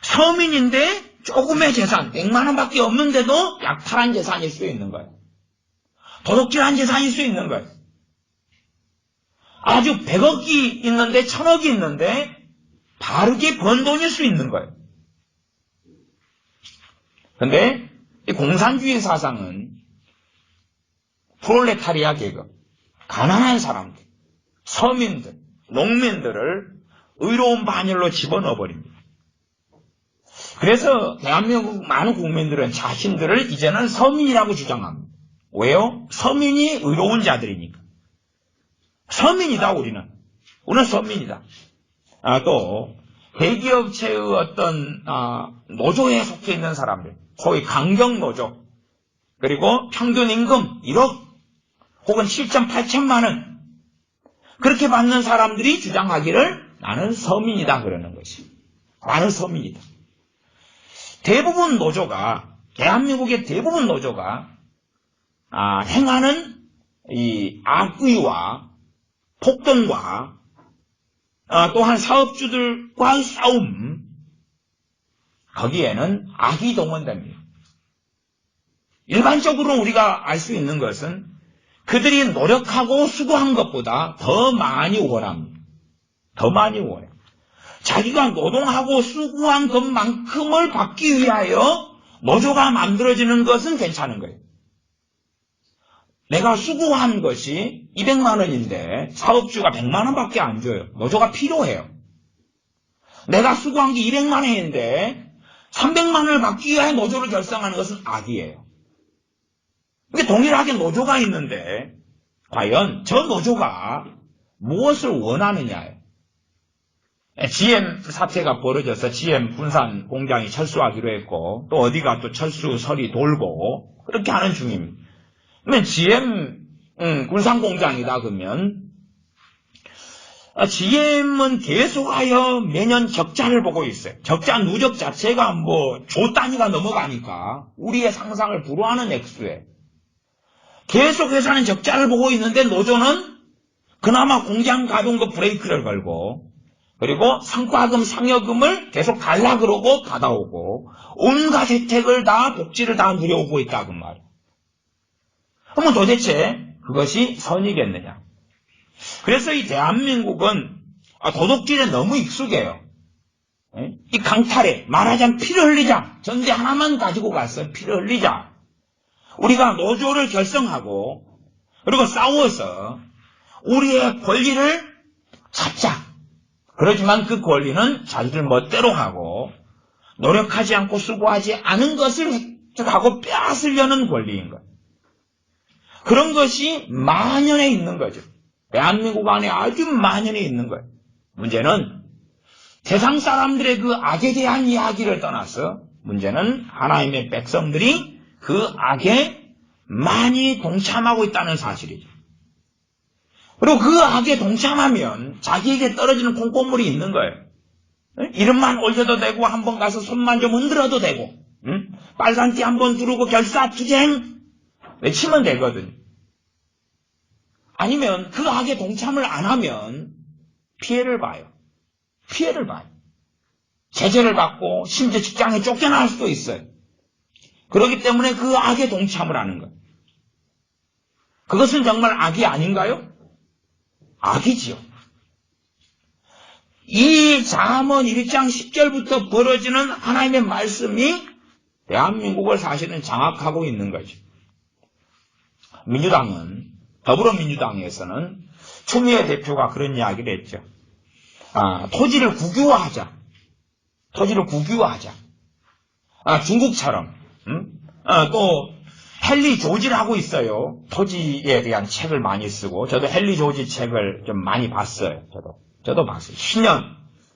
서민인데 조금의 재산, 100만 원밖에 없는데도 약탈한 재산일 수 있는 거예요. 도둑질한 재산일 수 있는 거예요. 아주 100억이 있는데 1000억이 있는데 바르게 번 돈일 수 있는 거예요. 그런데 이 공산주의 사상은 프롤레타리아 계급, 가난한 사람들, 서민들, 농민들을 의로운 반열로 집어넣어 버립니다. 그래서 대한민국 많은 국민들은 자신들을 이제는 서민이라고 주장합니다. 왜요? 서민이 의로운 자들이니까. 서민이다 우리는. 우리는 서민이다. 또 대기업체의 어떤 노조에 속해 있는 사람들, 소위 강경노조, 그리고 평균 임금 1억 혹은 7천 8천만 원 그렇게 받는 사람들이 주장하기를 나는 서민이다 그러는 것이. 나는 서민이다. 대부분 노조가, 대한민국의 대부분 노조가 행하는 이 악의와 폭동과 또한 사업주들과의 싸움, 거기에는 악이 동원됩니다. 일반적으로 우리가 알 수 있는 것은 그들이 노력하고 수고한 것보다 더 많이 원합니다. 더 많이 원해요. 자기가 노동하고 수고한 것만큼을 받기 위하여 노조가 만들어지는 것은 괜찮은 거예요. 내가 수고한 것이 200만 원인데 사업주가 100만 원밖에 안 줘요. 노조가 필요해요. 내가 수고한 게 200만 원인데 300만 원을 받기 위해 노조를 결성하는 것은 악이에요. 이게 동일하게 노조가 있는데 과연 저 노조가 무엇을 원하느냐예요. GM 사태가 벌어져서 GM 군산 공장이 철수하기로 했고 또 어디가 또 철수설이 돌고 그렇게 하는 중입니다. 그러면 GM 군산 공장이다 그러면 GM은 계속하여 매년 적자를 보고 있어요. 적자 누적 자체가 조 단위가 넘어가니까 우리의 상상을 불허하는 액수에 계속 회사는 적자를 보고 있는데 노조는 그나마 공장 가동급 브레이크를 걸고 그리고 성과금, 상여금을 계속 달라 그러고 받아오고 온갖 혜택을 다 복지를 다 누려오고 있다 그 말이에요. 그러면 도대체 그것이 선이겠느냐. 그래서 이 대한민국은 도둑질에 너무 익숙해요. 이 강탈에 말하자면 피를 흘리자. 전대 하나만 가지고 가서 피를 흘리자. 우리가 노조를 결성하고 그리고 싸워서 우리의 권리를 찾자. 그렇지만 그 권리는 자기들 멋대로 하고 노력하지 않고 수고하지 않은 것을 획득하고 빼앗으려는 권리인 거예요. 그런 것이 만연해 있는 거죠. 대한민국 안에 아주 만연해 있는 거예요. 문제는 세상 사람들의 그 악에 대한 이야기를 떠나서 문제는 하나님의 백성들이 그 악에 많이 동참하고 있다는 사실이죠. 그리고 그 악에 동참하면 자기에게 떨어지는 콩고물이 있는 거예요. 이름만 올려도 되고 한번 가서 손만 좀 흔들어도 되고 빨간띠 한번 두르고 결사투쟁 외치면 되거든. 아니면 그 악에 동참을 안 하면 피해를 봐요. 피해를 봐요. 제재를 받고 심지어 직장에 쫓겨날 수도 있어요. 그렇기 때문에 그 악에 동참을 하는 거예요. 그것은 정말 악이 아닌가요? 악이지요. 이 잠언 1장 10절부터 벌어지는 하나님의 말씀이 대한민국을 사실은 장악하고 있는 거죠. 더불어민주당에서는 추미애 대표가 그런 이야기를 했죠. 토지를 국유화하자. 중국처럼. 또 헨리 조지를 하고 있어요. 토지에 대한 책을 많이 쓰고, 저도 헨리 조지 책을 좀 많이 봤어요. 저도 봤어요. 10년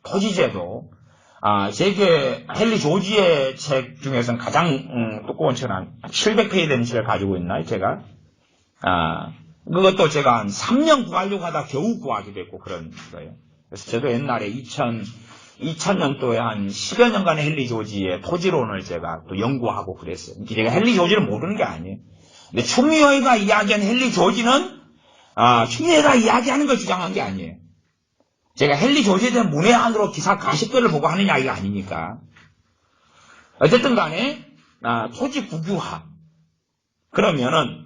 토지제도. 제게 헨리 조지의 책 중에서는 가장 두꺼운 책은 한 700페이지 되는 책을 가지고 있나요, 제가? 그것도 제가 한 3년 구하려고 하다 겨우 구하게 됐고 그런 거예요. 그래서 저도 옛날에 2000년도에 한 10여 년간의 헨리 조지의 토지론을 제가 또 연구하고 그랬어요. 제가 헨리 조지를 모르는 게 아니에요. 근데 추미애가 이야기한 헨리 조지는, 추미애가 이야기하는 걸 주장한 게 아니에요. 제가 헨리 조지에 대한 문외한으로 기사 가십글을 보고 하는 이야기가 아니니까. 어쨌든 간에, 토지 국유화. 그러면은,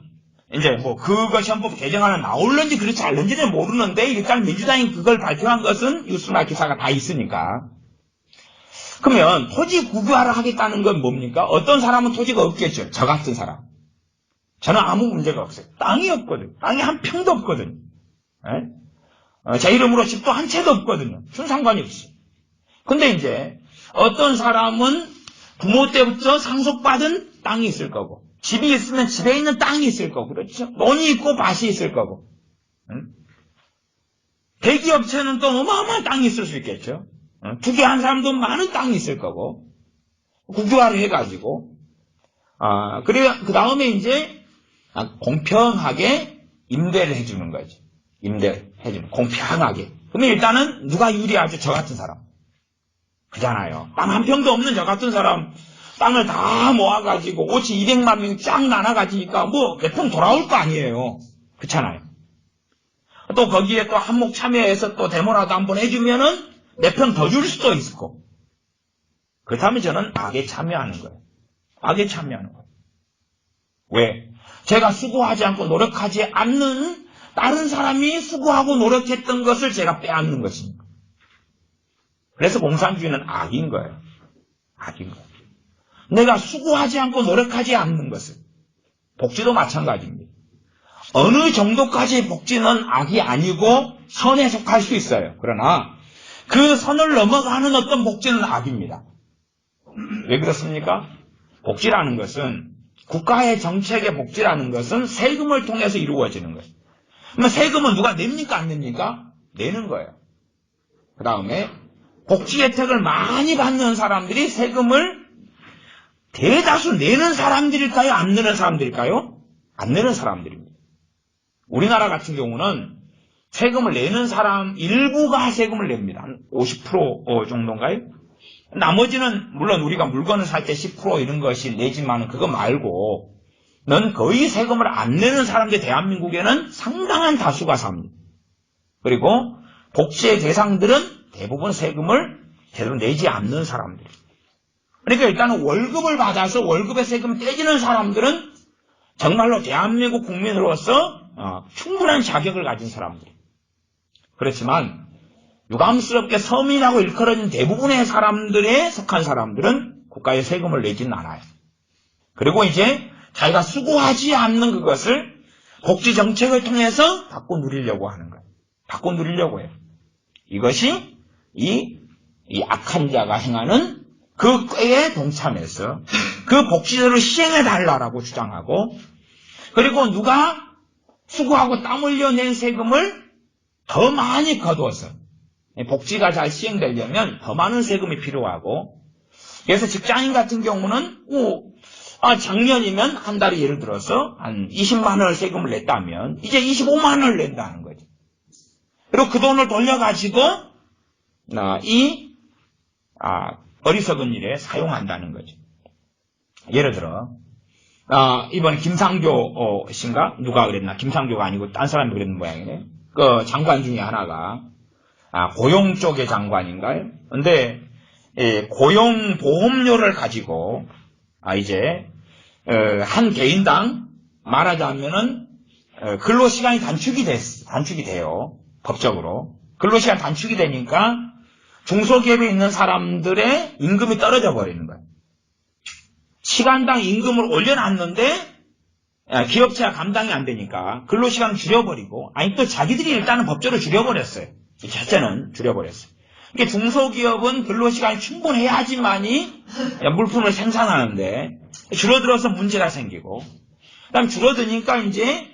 이제 그것이 헌법 개정안에 나올는지 그렇지 않는지는 모르는데, 일단 민주당이 그걸 발표한 것은 뉴스나 기사가 다 있으니까. 그러면 토지 국유화를 하겠다는 건 뭡니까? 어떤 사람은 토지가 없겠죠. 저 같은 사람. 저는 아무 문제가 없어요. 땅이 없거든. 땅이 한 평도 없거든. 제 이름으로 집도 한 채도 없거든요. 무슨 상관이 없어요. 근데 이제 어떤 사람은 부모 때부터 상속받은 땅이 있을 거고, 집이 있으면 집에 있는 땅이 있을 거고, 그렇죠? 논이 있고 밭이 있을 거고. 대기업체는 또 어마어마한 땅이 있을 수 있겠죠. 투기한 사람도 많은 땅이 있을 거고, 국유화를 해가지고, 그래, 그 다음에 이제, 공평하게 임대를 해주는 거죠. 공평하게. 그러면 일단은 누가 유리하죠? 저 같은 사람. 그잖아요. 땅 한 평도 없는 저 같은 사람, 땅을 다 모아가지고, 오치 200만 명 쫙 나눠가지니까 몇 평 돌아올 거 아니에요. 그렇잖아요. 또 거기에 또 한몫 참여해서 또 데모라도 한번 해주면은 몇 평 더 줄 수도 있고. 그렇다면 저는 악에 참여하는 거예요. 왜? 제가 수고하지 않고 노력하지 않는 다른 사람이 수고하고 노력했던 것을 제가 빼앗는 것입니다. 그래서 공산주의는 악인 거예요. 내가 수고하지 않고 노력하지 않는 것을. 복지도 마찬가지입니다. 어느 정도까지의 복지는 악이 아니고 선에 속할 수 있어요. 그러나 그 선을 넘어가는 어떤 복지는 악입니다. 왜 그렇습니까? 복지라는 것은, 국가의 정책의 복지라는 것은 세금을 통해서 이루어지는 거예요. 그러면 세금은 누가 냅니까? 안 냅니까? 내는 거예요. 그 다음에 복지 혜택을 많이 받는 사람들이 세금을 대다수 내는 사람들일까요? 안 내는 사람들일까요? 안 내는 사람들입니다. 우리나라 같은 경우는 세금을 내는 사람 일부가 세금을 냅니다. 한 50% 정도인가요? 나머지는 물론 우리가 물건을 살 때 10% 이런 것이 내지만은 그거 말고 넌 거의 세금을 안 내는 사람들 대한민국에는 상당한 다수가 삽니다. 그리고 복지의 대상들은 대부분 세금을 제대로 내지 않는 사람들. 그러니까 일단은 월급을 받아서 월급의 세금 떼지는 사람들은 정말로 대한민국 국민으로서 충분한 자격을 가진 사람들. 그렇지만 유감스럽게 서민이라고 일컬어진 대부분의 사람들에 속한 사람들은 국가에 세금을 내지는 않아요. 그리고 이제 자기가 수고하지 않는 그것을 복지 정책을 통해서 받고 누리려고 하는 거예요. 받고 누리려고 해요. 이것이 이 악한 자가 행하는 그 꾀에 동참해서 그 복지제도를 시행해달라고 주장하고, 그리고 누가 수고하고 땀 흘려 낸 세금을 더 많이 거두어서 복지가 잘 시행되려면 더 많은 세금이 필요하고, 그래서 직장인 같은 경우는 작년이면 한 달에 예를 들어서 한 20만 원을 세금을 냈다면 이제 25만 원을 낸다는 거죠. 그리고 그 돈을 돌려가지고 어리석은 일에 사용한다는 거죠. 예를 들어 이번에 김상조 씨인가? 누가 그랬나? 김상조가 아니고 딴 사람이 그랬는 모양이네. 그 장관 중에 하나가 고용 쪽의 장관인가요? 근데 고용보험료를 가지고 이제 한 개인당 말하자면은 근로시간이 단축이 돼요. 법적으로. 근로시간 단축이 되니까 중소기업에 있는 사람들의 임금이 떨어져 버리는 거예요. 시간당 임금을 올려놨는데 기업체가 감당이 안 되니까 근로시간을 줄여버리고, 아니 또 자기들이 일단은 법적으로 줄여버렸어요. 첫째는 줄여버렸어요. 그러니까 중소기업은 근로시간이 충분해야지만이 물품을 생산하는데 줄어들어서 문제가 생기고, 그 다음 줄어드니까 이제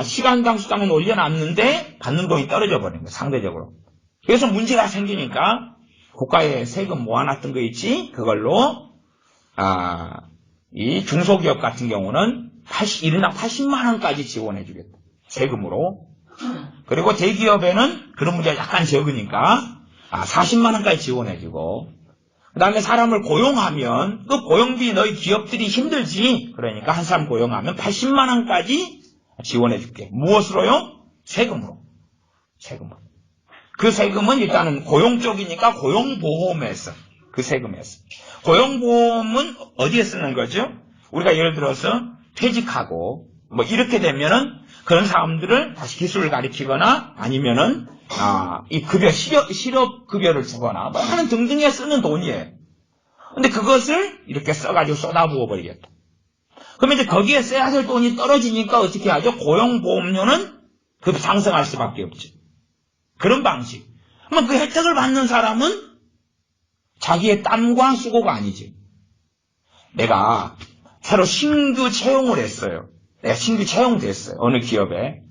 시간당 수당은 올려놨는데 받는 돈이 떨어져 버린 거예요. 상대적으로. 그래서 문제가 생기니까 국가에 세금 모아놨던 거 있지, 그걸로 이 중소기업 같은 경우는 1인당 80만 원까지 지원해 주겠다. 세금으로. 그리고 대기업에는 그런 문제가 약간 적으니까 40만 원까지 지원해 주고, 그 다음에 사람을 고용하면 그 고용비 너희 기업들이 힘들지, 그러니까 한 사람 고용하면 80만 원까지 지원해 줄게. 무엇으로요? 세금으로. 그 세금은 일단은 고용 쪽이니까 고용보험에서, 그 세금에서. 고용보험은 어디에 쓰는 거죠? 우리가 예를 들어서 퇴직하고 뭐 이렇게 되면은 그런 사람들을 다시 기술을 가르치거나 아니면은 이 급여, 실업급여를 주거나 뭐 하는 등등에 쓰는 돈이에요. 근데 그것을 이렇게 써가지고 쏟아부어 버리겠다. 그러면 이제 거기에 써야 될 돈이 떨어지니까 어떻게 하죠? 고용보험료는 상승할 수밖에 없죠. 그런 방식. 그러면 그 혜택을 받는 사람은 자기의 땀과 수고가 아니죠. 내가 새로 신규 채용을 했어요. 내가 신규 채용됐어요. 어느 기업에.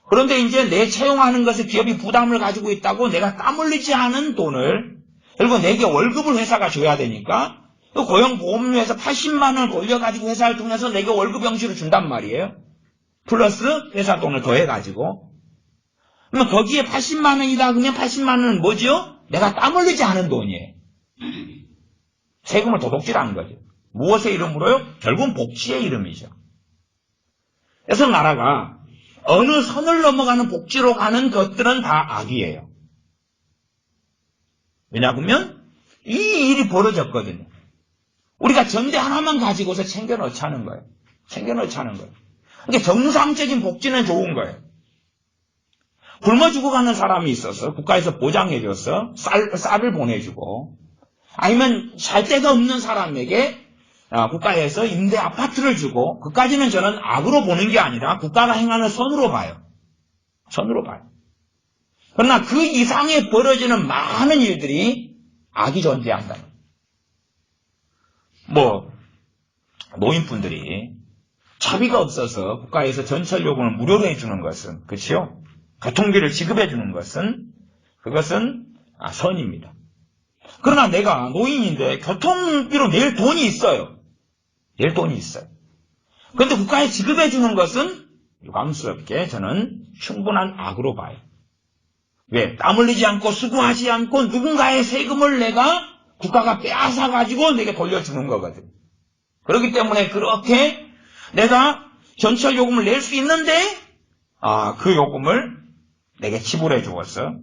그런데 이제 내 채용하는 것에 기업이 부담을 가지고 있다고 내가 땀 흘리지 않은 돈을, 그리고 내게 월급을 회사가 줘야 되니까 그 고용보험료에서 80만 원을 돌려가지고 회사를 통해서 내게 월급 영수를 준단 말이에요. 플러스 회사 돈을 더해가지고. 그러면 거기에 80만 원이다 그러면 80만 원은 뭐죠? 내가 땀 흘리지 않은 돈이에요. 세금을 도둑질하는 거죠. 무엇의 이름으로요? 결국은 복지의 이름이죠. 그래서 나라가 어느 선을 넘어가는 복지로 가는 것들은 다 악이에요. 왜냐하면 이 일이 벌어졌거든요. 우리가 전대 하나만 가지고서 챙겨넣자는 거예요. 그러니까 정상적인 복지는 좋은 거예요. 굶어 죽어가는 사람이 있어서 국가에서 보장해줘서 쌀을 보내주고, 아니면 살 데가 없는 사람에게 국가에서 임대 아파트를 주고, 그까지는 저는 악으로 보는 게 아니라 국가가 행하는 선으로 봐요. 그러나 그 이상에 벌어지는 많은 일들이 악이 존재한다. 노인분들이 차비가 없어서 국가에서 전철 요금을 무료로 해주는 것은, 그렇죠? 교통비를 지급해 주는 것은, 그것은 선입니다. 그러나 내가 노인인데 교통비로 낼 돈이 있어요. 그런데 국가에 지급해 주는 것은 유감스럽게 저는 충분한 악으로 봐요. 왜? 땀 흘리지 않고 수고하지 않고 누군가의 세금을 내가 국가가 빼앗아가지고 내게 돌려주는 거거든. 그렇기 때문에 그렇게 내가 전철 요금을 낼 수 있는데 그 요금을 내게 지불해 주어서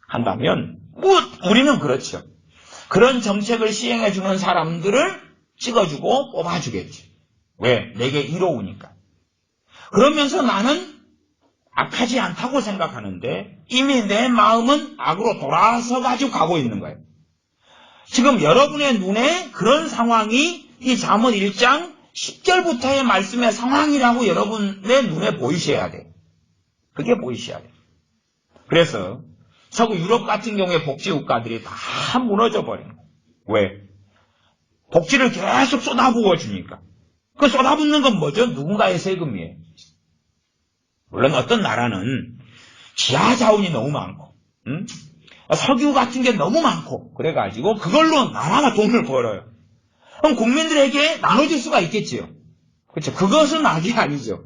한다면 우리는 그렇죠. 그런 정책을 시행해 주는 사람들을 찍어주고 뽑아주겠지. 왜? 내게 이로우니까. 그러면서 나는 악하지 않다고 생각하는데 이미 내 마음은 악으로 돌아서 가지고 가고 있는 거예요. 지금 여러분의 눈에 그런 상황이 이 잠언 1장 10절부터의 말씀의 상황이라고 여러분의 눈에 보이셔야 돼요. 그게 보이셔야 돼요. 그래서 서구 유럽 같은 경우에 복지 국가들이 다 무너져 버린 거예요. 왜? 복지를 계속 쏟아부어 주니까. 그 쏟아붓는 건 뭐죠? 누군가의 세금이에요. 물론 어떤 나라는 지하 자원이 너무 많고, 석유 같은 게 너무 많고, 그래가지고 그걸로 나라가 돈을 벌어요. 그럼 국민들에게 나눠줄 수가 있겠지요. 그렇죠? 그것은 악이 아니죠.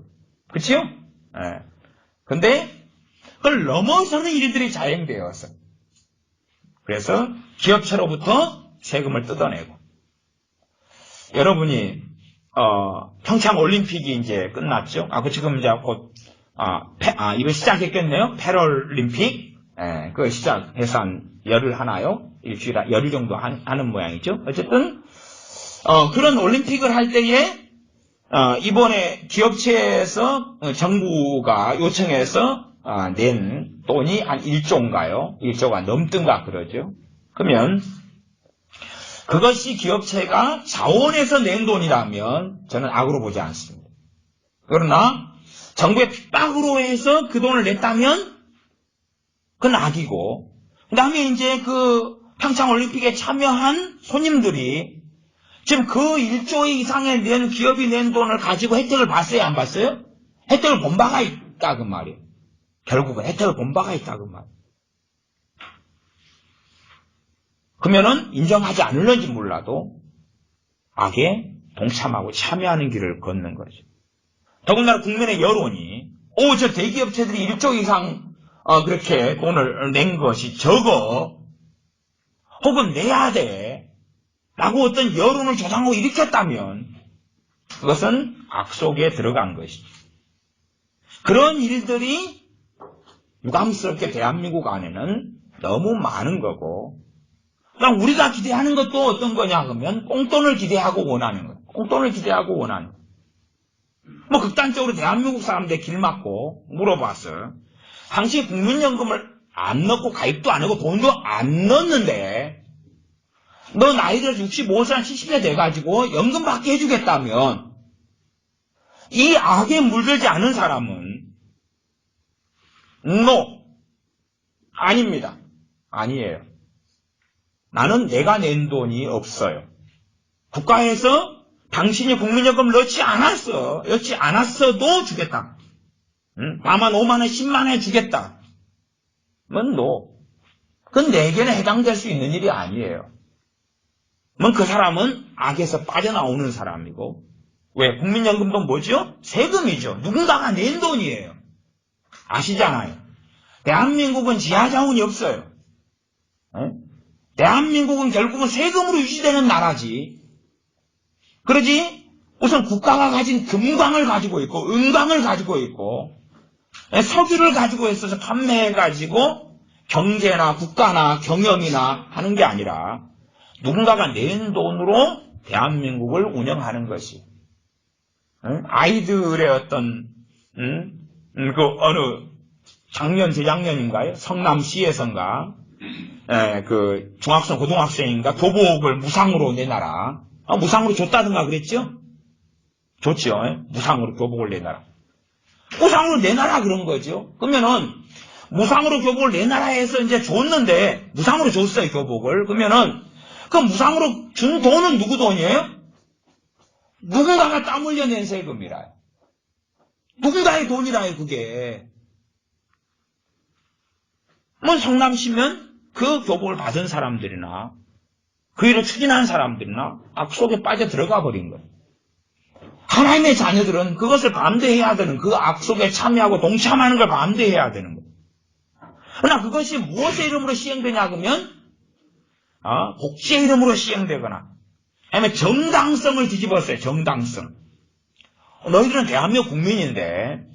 그렇죠? 네. 근데 그걸 넘어서는 일들이 자행되어서, 그래서 기업체로부터 세금을 뜯어내고, 여러분이 평창 올림픽이 이제 끝났죠. 지금 이제 곧 이거 시작했겠네요. 패럴림픽. 그거 시작해서 한 열흘 하나요? 일주일에 열흘 정도 하는 모양이죠. 어쨌든 그런 올림픽을 할 때에 이번에 기업체에서 정부가 요청해서 낸 돈이 한 1조인가요? 1조가 넘든가 그러죠. 그러면 그것이 기업체가 자원에서 낸 돈이라면 저는 악으로 보지 않습니다. 그러나 정부의 핍박으로 해서 그 돈을 냈다면 그건 악이고, 그 다음에 이제 그 평창올림픽에 참여한 손님들이 지금 그 1조 이상의 기업이 낸 돈을 가지고 혜택을 봤어요? 안 봤어요? 혜택을 본 바가 있다 그 말이에요. 결국은 혜택을 본 바가 있다 그 말이에요. 그러면은 인정하지 않을는지 몰라도 악에 동참하고 참여하는 길을 걷는 거죠. 더군다나 국민의 여론이 저 대기업체들이 1조 이상 그렇게 돈을 낸 것이 적어 혹은 내야 돼 라고 어떤 여론을 조장하고 일으켰다면 그것은 악 속에 들어간 것이죠. 그런 일들이 유감스럽게 대한민국 안에는 너무 많은 거고, 그럼 우리가 기대하는 것도 어떤 거냐 그러면 꽁돈을 기대하고 원하는 거예요. 꽁돈을 기대하고 원하는 거예요. 뭐 극단적으로 대한민국 사람들 길 막고 물어봤어요. 당시 국민연금을 안 넣고 가입도 안 하고 돈도 안 넣었는데 너 나이를 65세, 70세 돼가지고 연금 받게 해주겠다면 이 악에 물들지 않은 사람은 no, 아닙니다. 아니에요. 나는 내가 낸 돈이 없어요. 국가에서 당신이 국민연금 넣지 않았어도 주겠다. 다만 5만원, 10만원에 주겠다. 그건 no. 그건 내게는 해당될 수 있는 일이 아니에요. 그 사람은 악에서 빠져나오는 사람이고, 왜? 국민연금도 뭐죠? 세금이죠. 누군가가 낸 돈이에요. 아시잖아요. 대한민국은 지하자원이 없어요. 대한민국은 결국은 세금으로 유지되는 나라지. 그러지 우선 국가가 가진 금광을 가지고 있고 은광을 가지고 있고 석유를 가지고 있어서 판매해가지고 경제나 국가나 경영이나 하는 게 아니라 누군가가 낸 돈으로 대한민국을 운영하는 것이 아이들의 어떤 그 어느 작년 재작년인가요? 성남시에선가 그 중학생 고등학생인가 교복을 무상으로 내놔라. 무상으로 줬다든가 그랬죠? 줬죠. 무상으로 교복을 내놔라. 무상으로 내놔라 그런 거죠. 그러면은 무상으로 교복을 내놔라 해서 이제 줬는데 무상으로 줬어요 교복을. 그러면은 그 무상으로 준 돈은 누구 돈이에요? 누군가가 땀 흘려 낸 세금이라요. 누군가의 돈이라요 그게. 뭐 성남시면 그 교복을 받은 사람들이나 그 일을 추진한 사람들이나 악 속에 빠져 들어가 버린 거예요. 하나님의 자녀들은 그것을 반대해야 되는, 그 악 속에 참여하고 동참하는 걸 반대해야 되는 거예요. 그러나 그것이 무엇의 이름으로 시행되냐 그러면 복지의 이름으로 시행되거나 아니면 정당성을 뒤집었어요. 정당성. 너희들은 대한민국 국민인데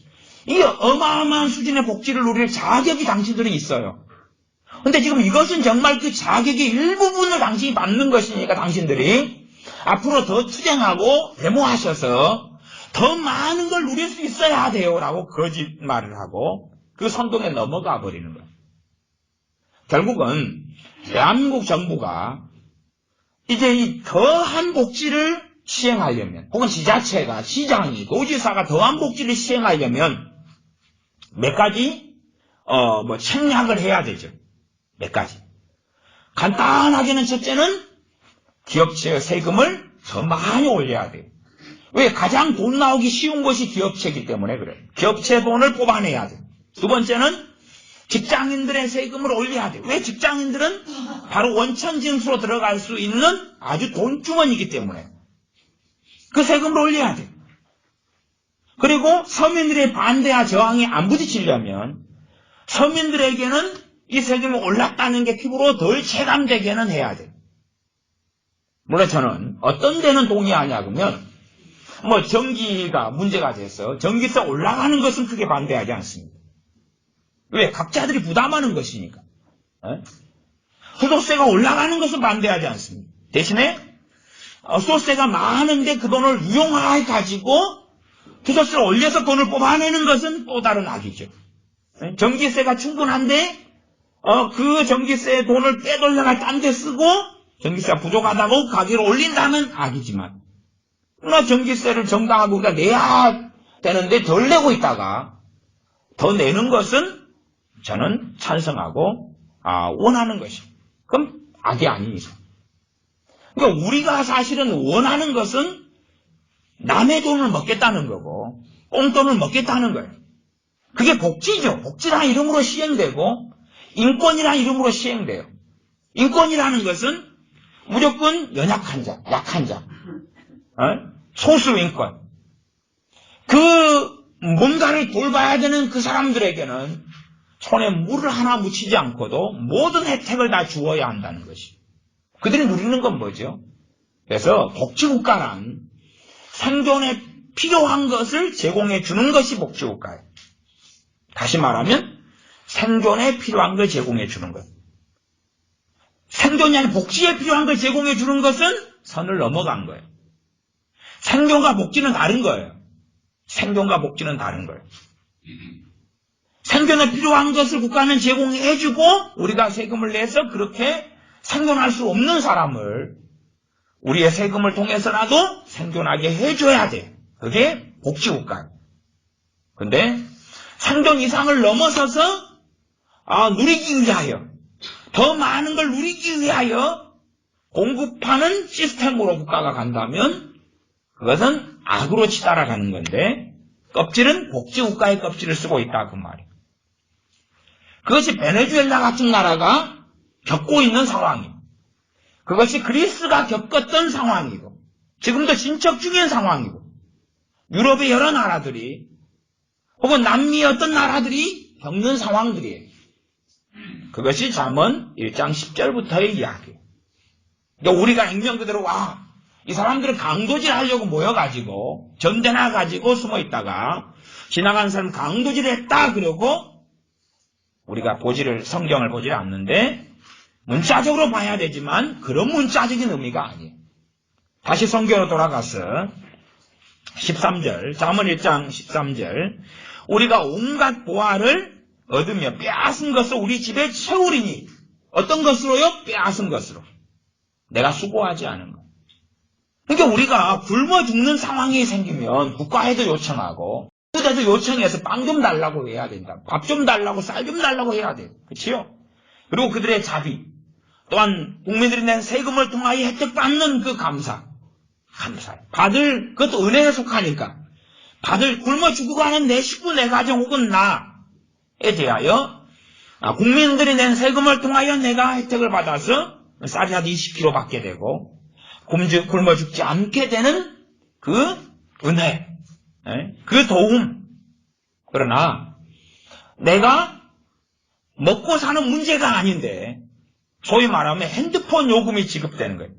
이 어마어마한 수준의 복지를 누릴 자격이 당신들이 있어요. 근데 지금 이것은 정말 그 자격의 일부분을 당신이 받는 것이니까 당신들이 앞으로 더 투쟁하고 데모하셔서 더 많은 걸 누릴 수 있어야 돼요 라고 거짓말을 하고 그 선동에 넘어가 버리는 거예요. 결국은 대한민국 정부가 이제 이 더한 복지를 시행하려면 혹은 지자체가, 시장이, 도지사가 더한 복지를 시행하려면 몇 가지 책략을 해야 되죠. 몇 가지. 간단하게는 첫째는 기업체의 세금을 더 많이 올려야 돼요. 왜? 가장 돈 나오기 쉬운 것이 기업체이기 때문에 그래요. 기업체 돈을 뽑아내야 돼요. 두 번째는 직장인들의 세금을 올려야 돼요. 왜? 직장인들은 바로 원천징수로 들어갈 수 있는 아주 돈주머니이기 때문에 그 세금을 올려야 돼요. 그리고 서민들의 반대와 저항이 안 부딪히려면 서민들에게는 이 세금이 올랐다는 게 피부로 덜 체감되게는 해야 돼요. 물론 저는 어떤 데는 동의하냐 그러면 전기가 문제가 돼서 전기세 올라가는 것은 크게 반대하지 않습니다. 왜? 각자들이 부담하는 것이니까. 소득세가 올라가는 것은 반대하지 않습니다. 대신에 소스가 많은데 그 돈을 유용화해 가지고 투자세를 올려서 돈을 뽑아내는 것은 또 다른 악이죠. 전기세가 충분한데 그 전기세 돈을 빼돌려가 딴 데 쓰고 전기세가 부족하다고 가격을 올린다면 악이지만, 그러나 전기세를 정당하게 우리가 내야 되는데 덜 내고 있다가 더 내는 것은 저는 찬성하고 원하는 것입니다. 그럼 악이 아니죠. 그러니까 우리가 사실은 원하는 것은 남의 돈을 먹겠다는 거고 꽁돈을 먹겠다는 거예요. 그게 복지죠. 복지라는 이름으로 시행되고 인권이라는 이름으로 시행돼요. 인권이라는 것은 무조건 연약한 자, 약한 자, 소수 인권. 그 뭔가를 돌봐야 되는 그 사람들에게는 손에 물을 하나 묻히지 않고도 모든 혜택을 다 주어야 한다는 것이. 그들이 누리는 건 뭐죠? 그래서 복지국가란 생존에 필요한 것을 제공해 주는 것이 복지국가예요. 다시 말하면 생존에 필요한 걸 제공해 주는 것. 생존이 아닌 복지에 필요한 걸 제공해 주는 것은 선을 넘어간 거예요. 생존과 복지는 다른 거예요. 생존과 복지는 다른 거예요. 생존에 필요한 것을 국가는 제공해주고 우리가 세금을 내서 그렇게 생존할 수 없는 사람을 우리의 세금을 통해서라도 생존하게 해줘야 돼. 그게 복지국가예요. 근데 생존 이상을 넘어서서 누리기 위하여, 더 많은 걸 누리기 위하여 공급하는 시스템으로 국가가 간다면 그것은 악으로 치달아가는 건데, 껍질은 복지국가의 껍질을 쓰고 있다 그 말이에요. 그것이 베네수엘라 같은 나라가 겪고 있는 상황이고, 그것이 그리스가 겪었던 상황이고, 지금도 진척 중인 상황이고, 유럽의 여러 나라들이 혹은 남미의 어떤 나라들이 겪는 상황들이에요. 그것이 잠언 1장 10절부터의 이야기예요. 그러니까 우리가 액면 그대로 이 사람들은 강도질 하려고 모여가지고 전대나 가지고 숨어있다가 지나가는 사람 강도질 했다 그러고 우리가 성경을 보지를 않는데 문자적으로 봐야 되지만 그런 문자적인 의미가 아니에요. 다시 성경으로 돌아가서 13절, 잠언 1장 13절, 우리가 온갖 보화를 얻으며 빼앗은 것을 우리 집에 채우리니, 어떤 것으로요? 빼앗은 것으로. 내가 수고하지 않은 것. 그러니까 우리가 굶어 죽는 상황이 생기면 국가에도 요청하고 부대도 요청해서 빵 좀 달라고 해야 된다. 밥 좀 달라고, 쌀 좀 달라고 해야 돼요. 그렇지요? 그리고 그들의 자비, 또한 국민들이 낸 세금을 통하여 혜택 받는 그 감사해. 그것도 은혜에 속하니까 굶어 죽고 가는 내 식구, 내 가정 혹은 나에 대하여 국민들이 낸 세금을 통하여 내가 혜택을 받아서 쌀이 한 20kg 받게 되고 굶어 죽지 않게 되는 그 은혜, 그 도움. 그러나 내가 먹고 사는 문제가 아닌데 소위 말하면 핸드폰 요금이 지급되는 거예요.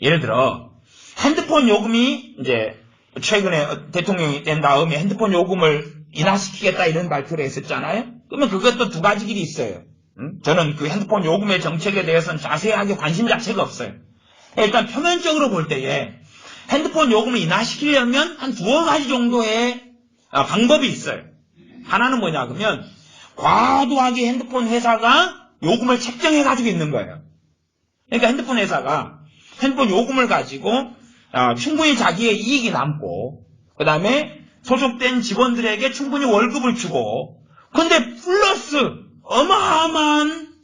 예를 들어 핸드폰 요금이 이제 최근에 대통령이 된 다음에 핸드폰 요금을 인하시키겠다 이런 발표를 했었잖아요. 그러면 그것도 두 가지 길이 있어요. 저는 그 핸드폰 요금의 정책에 대해서는 자세하게 관심 자체가 없어요. 일단 표면적으로 볼 때에 핸드폰 요금을 인하시키려면 한 두어 가지 정도의 방법이 있어요. 하나는 뭐냐 그러면 과도하게 핸드폰 회사가 요금을 책정해가지고 있는 거예요. 그러니까 핸드폰 회사가 핸드폰 요금을 가지고 충분히 자기의 이익이 남고 그 다음에 소속된 직원들에게 충분히 월급을 주고, 근데 플러스 어마어마한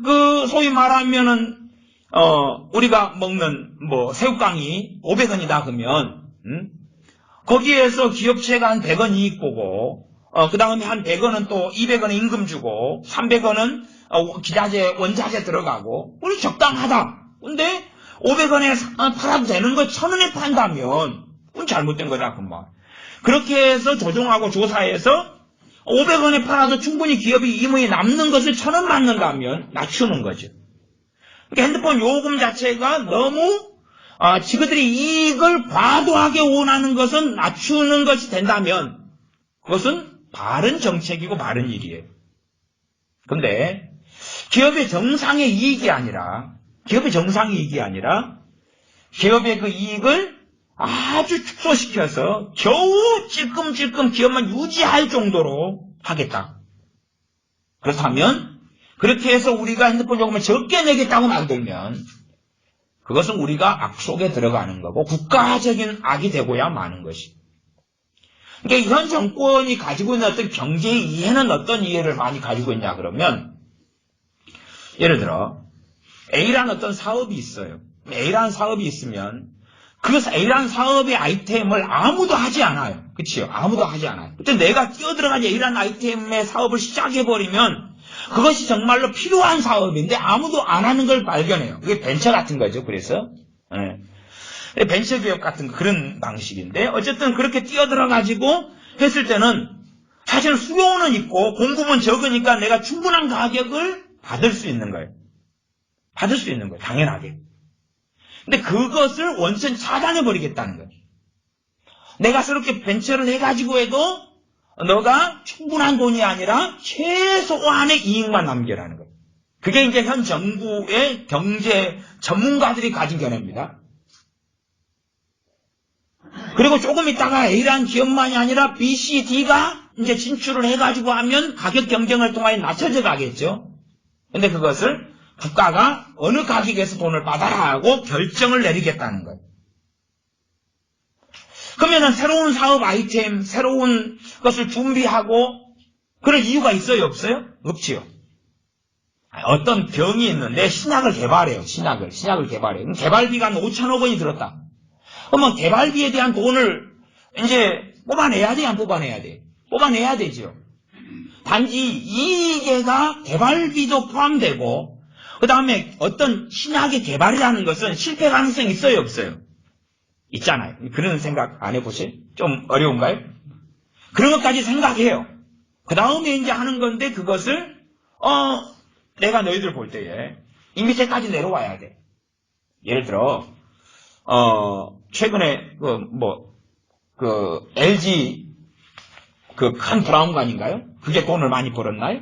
그 소위 말하면은 우리가 먹는 새우깡이 500원이다 그러면 거기에서 기업체가 한 100원 이익 보고 그 다음에 한 100원은 또 200원은 임금 주고 300원은 기자재 원자재 들어가고 우리 적당하다. 근데 500원에 팔아도 되는 거 1000원에 판다면 그건 잘못된 거다 그 말. 그렇게 해서 조정하고 조사해서 500원에 팔아도 충분히 기업이 이익이 남는 것을 1000원 받는다면 낮추는 거죠. 그러니까 핸드폰 요금 자체가 너무 지그들이 이익을 과도하게 원하는 것은 낮추는 것이 된다면 그것은 바른 정책이고 바른 일이에요. 그런데 기업의 정상의 이익이 아니라 기업의 그 이익을 아주 축소시켜서 겨우 찔끔찔끔 기업만 유지할 정도로 하겠다. 그렇다면 그렇게 해서 우리가 핸드폰 요금을 적게 내겠다고 만들면 그것은 우리가 악 속에 들어가는 거고 국가적인 악이 되고야 마는 것이. 그러니까 현 정권이 가지고 있는 어떤 경제의 이해는 어떤 이해를 많이 가지고 있냐 그러면 예를 들어 A라는 어떤 사업이 있어요. A라는 사업이 있으면 그 A라는 사업의 아이템을 아무도 하지 않아요. 그치요? 아무도 하지 않아요. 그때 내가 뛰어들어가지 A라는 아이템의 사업을 시작해버리면 그것이 정말로 필요한 사업인데 아무도 안 하는 걸 발견해요. 그게 벤처 같은 거죠. 그래서 벤처 기업 같은 그런 방식인데 어쨌든 그렇게 뛰어들어가지고 했을 때는 사실은 수요는 있고 공급은 적으니까 내가 충분한 가격을 받을 수 있는 거예요. 받을 수 있는 거예요. 당연하게. 근데 그것을 원천 차단해버리겠다는 거예요. 내가 저렇게 벤처를 해가지고 해도 너가 충분한 돈이 아니라 최소한의 이익만 남겨라는 거예요. 그게 이제 현 정부의 경제 전문가들이 가진 견해입니다. 그리고 조금 있다가 A라는 기업만이 아니라 B, C, D가 이제 진출을 해가지고 하면 가격 경쟁을 통하여 낮춰져 가겠죠. 근데 그것을 국가가 어느 가격에서 돈을 받아라 하고 결정을 내리겠다는 거예요. 그러면은 새로운 사업 아이템, 새로운 것을 준비하고 그럴 이유가 있어요? 없어요? 없지요. 어떤 병이 있는데 신약을 개발해요. 신약을 개발해요. 개발비가 한 5천억 원이 들었다. 그러면 개발비에 대한 돈을 이제 뽑아내야 돼, 안 뽑아내야 돼? 뽑아내야 되죠. 단지 이익에가 개발비도 포함되고 그 다음에 어떤 신약의 개발이라는 것은 실패 가능성이 있어요? 없어요? 있잖아요. 그런 생각 안 해보세요? 좀 어려운가요? 그런 것까지 생각해요. 그 다음에 이제 하는 건데 그것을 내가 너희들 볼 때에 이 밑에까지 내려와야 돼. 예를 들어 최근에 LG 그 큰 브라운관인가요? 그게 돈을 많이 벌었나요?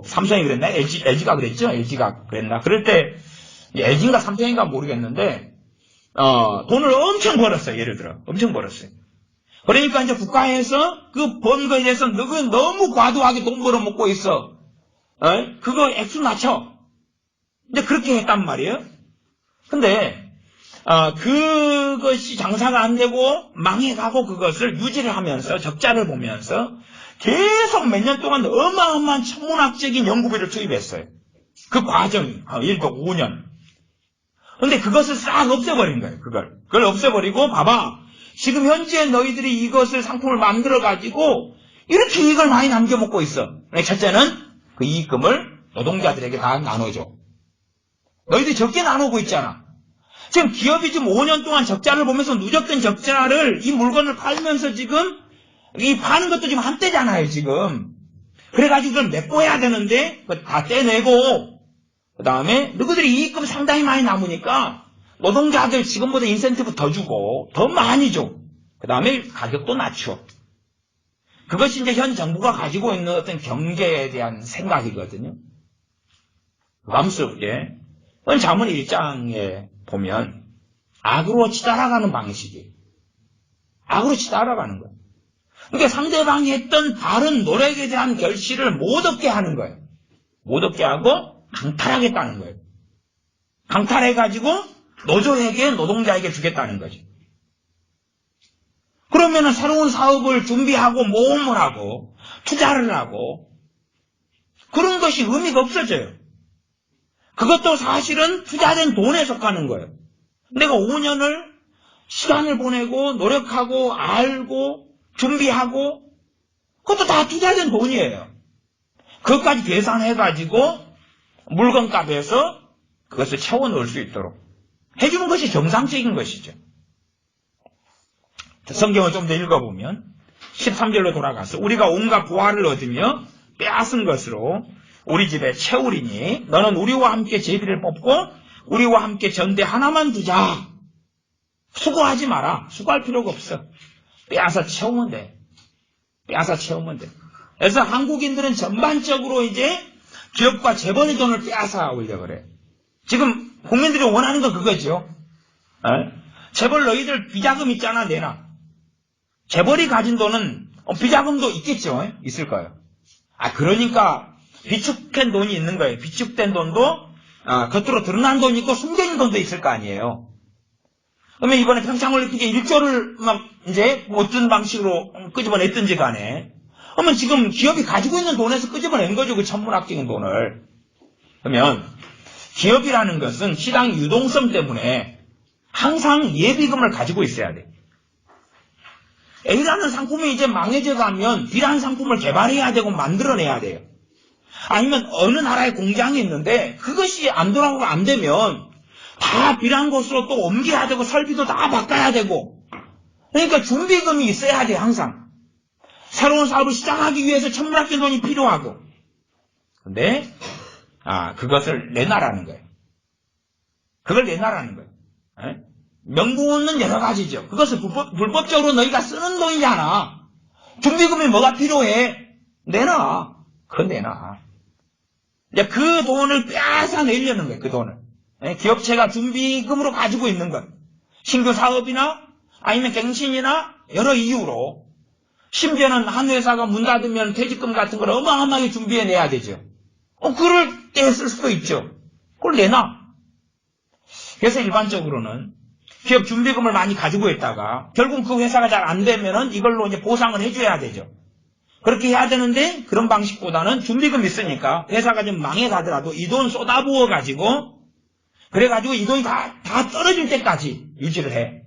삼성이 그랬나요? LG가 그랬죠? LG가 그랬나? 그럴 때 LG인가 삼성인가 모르겠는데 돈을 엄청 벌었어요. 예를 들어 엄청 벌었어요. 그러니까 이제 국가에서 그 번 거에 대해서 너무 과도하게 돈 벌어먹고 있어. 그거 액수 낮춰. 이제 그렇게 했단 말이에요. 근데 그것이 장사가 안 되고 망해가고 그것을 유지를 하면서 적자를 보면서 계속 몇 년 동안 어마어마한 천문학적인 연구비를 투입했어요. 그 과정이 예를 들어 5년. 근데 그것을 싹 없애버린 거예요. 그걸 없애버리고 봐봐. 지금 현재 너희들이 이것을 상품을 만들어가지고 이렇게 이익을 많이 남겨먹고 있어. 첫째는 그 이익금을 노동자들에게 다 나눠줘. 너희들이 적게 나누고 있잖아. 지금 기업이 지금 5년 동안 적자를 보면서 누적된 적자를 이 물건을 팔면서 지금 이 파는 것도 지금 한때잖아요, 지금. 그래가지고 그걸 메꿔야 되는데 그거 다 떼내고 그 다음에 너희들이 이익금 상당히 많이 남으니까 노동자들 지금보다 인센티브 더 주고 더 많이 줘. 그 다음에 가격도 낮춰. 그것이 이제 현 정부가 가지고 있는 어떤 경제에 대한 생각이거든요. 부담스럽게 현 자문 1장에 보면 악으로 치달아가는 방식이에요. 악으로 치달아가는 거예요. 그러니까 상대방이 했던 바른 노력에 대한 결실을 못 얻게 하는 거예요. 못 얻게 하고 강탈하겠다는 거예요. 강탈해가지고 노조에게 노동자에게 주겠다는 거죠. 그러면은 새로운 사업을 준비하고 모험을 하고 투자를 하고 그런 것이 의미가 없어져요. 그것도 사실은 투자된 돈에 속하는 거예요. 내가 5년을 시간을 보내고 노력하고 알고 준비하고 그것도 다 투자된 돈이에요. 그것까지 계산해가지고 물건값에서 그것을 채워 넣을 수 있도록 해주는 것이 정상적인 것이죠. 성경을 좀 더 읽어보면 13절로 돌아가서 우리가 온갖 보화를 얻으며 빼앗은 것으로 우리 집에 채우리니 너는 우리와 함께 제비를 뽑고 우리와 함께 전대 하나만 두자. 수고하지 마라. 수고할 필요가 없어. 빼앗아 채우면 돼. 빼앗아 채우면 돼. 그래서 한국인들은 전반적으로 이제 기업과 재벌의 돈을 빼앗아 오려고 그래. 지금 국민들이 원하는 건 그거죠. 재벌 너희들 비자금 있잖아, 내놔. 재벌이 가진 돈은 비자금도 있겠죠. 있을 거예요. 그러니까 비축된 돈이 있는 거예요. 비축된 돈도 겉으로 드러난 돈이 있고 숨겨진 돈도 있을 거 아니에요. 그러면 이번에 평창올림픽에 1조를 막 이제 어떤 방식으로 끄집어냈든지 간에, 그러면 지금 기업이 가지고 있는 돈에서 끄집어낸 거죠. 그 천문학적인 돈을. 그러면 기업이라는 것은 시장 유동성 때문에 항상 예비금을 가지고 있어야 돼. A라는 상품이 이제 망해져 가면 B라는 상품을 개발해야 되고 만들어내야 돼요. 아니면 어느 나라에 공장이 있는데 그것이 안 돌아가고 안 되면 다 B라는 곳으로 또 옮겨야 되고 설비도 다 바꿔야 되고, 그러니까 준비금이 있어야 돼. 항상 새로운 사업을 시작하기 위해서 천문학적인 돈이 필요하고. 근데 그것을 내놔라는 거예요. 그걸 내놔라는 거예요. 명분은 여러 가지죠. 그것을 불법적으로 너희가 쓰는 돈이잖아. 준비금이 뭐가 필요해? 내놔. 그건 내놔. 이제 그 돈을 빼앗아내려는 거예요. 그 돈을. 기업체가 준비금으로 가지고 있는 것. 신규 사업이나 아니면 갱신이나 여러 이유로. 심지어는 한 회사가 문 닫으면 퇴직금 같은 걸 어마어마하게 준비해내야 되죠. 그럴 때 쓸 수도 있죠. 그걸 내놔. 그래서 일반적으로는 기업 준비금을 많이 가지고 있다가 결국 그 회사가 잘 안 되면은 이걸로 이제 보상을 해줘야 되죠. 그렇게 해야 되는데 그런 방식보다는 준비금 있으니까 회사가 좀 망해가더라도 이 돈 쏟아부어 가지고 그래가지고 이 돈이 다 떨어질 때까지 유지를 해.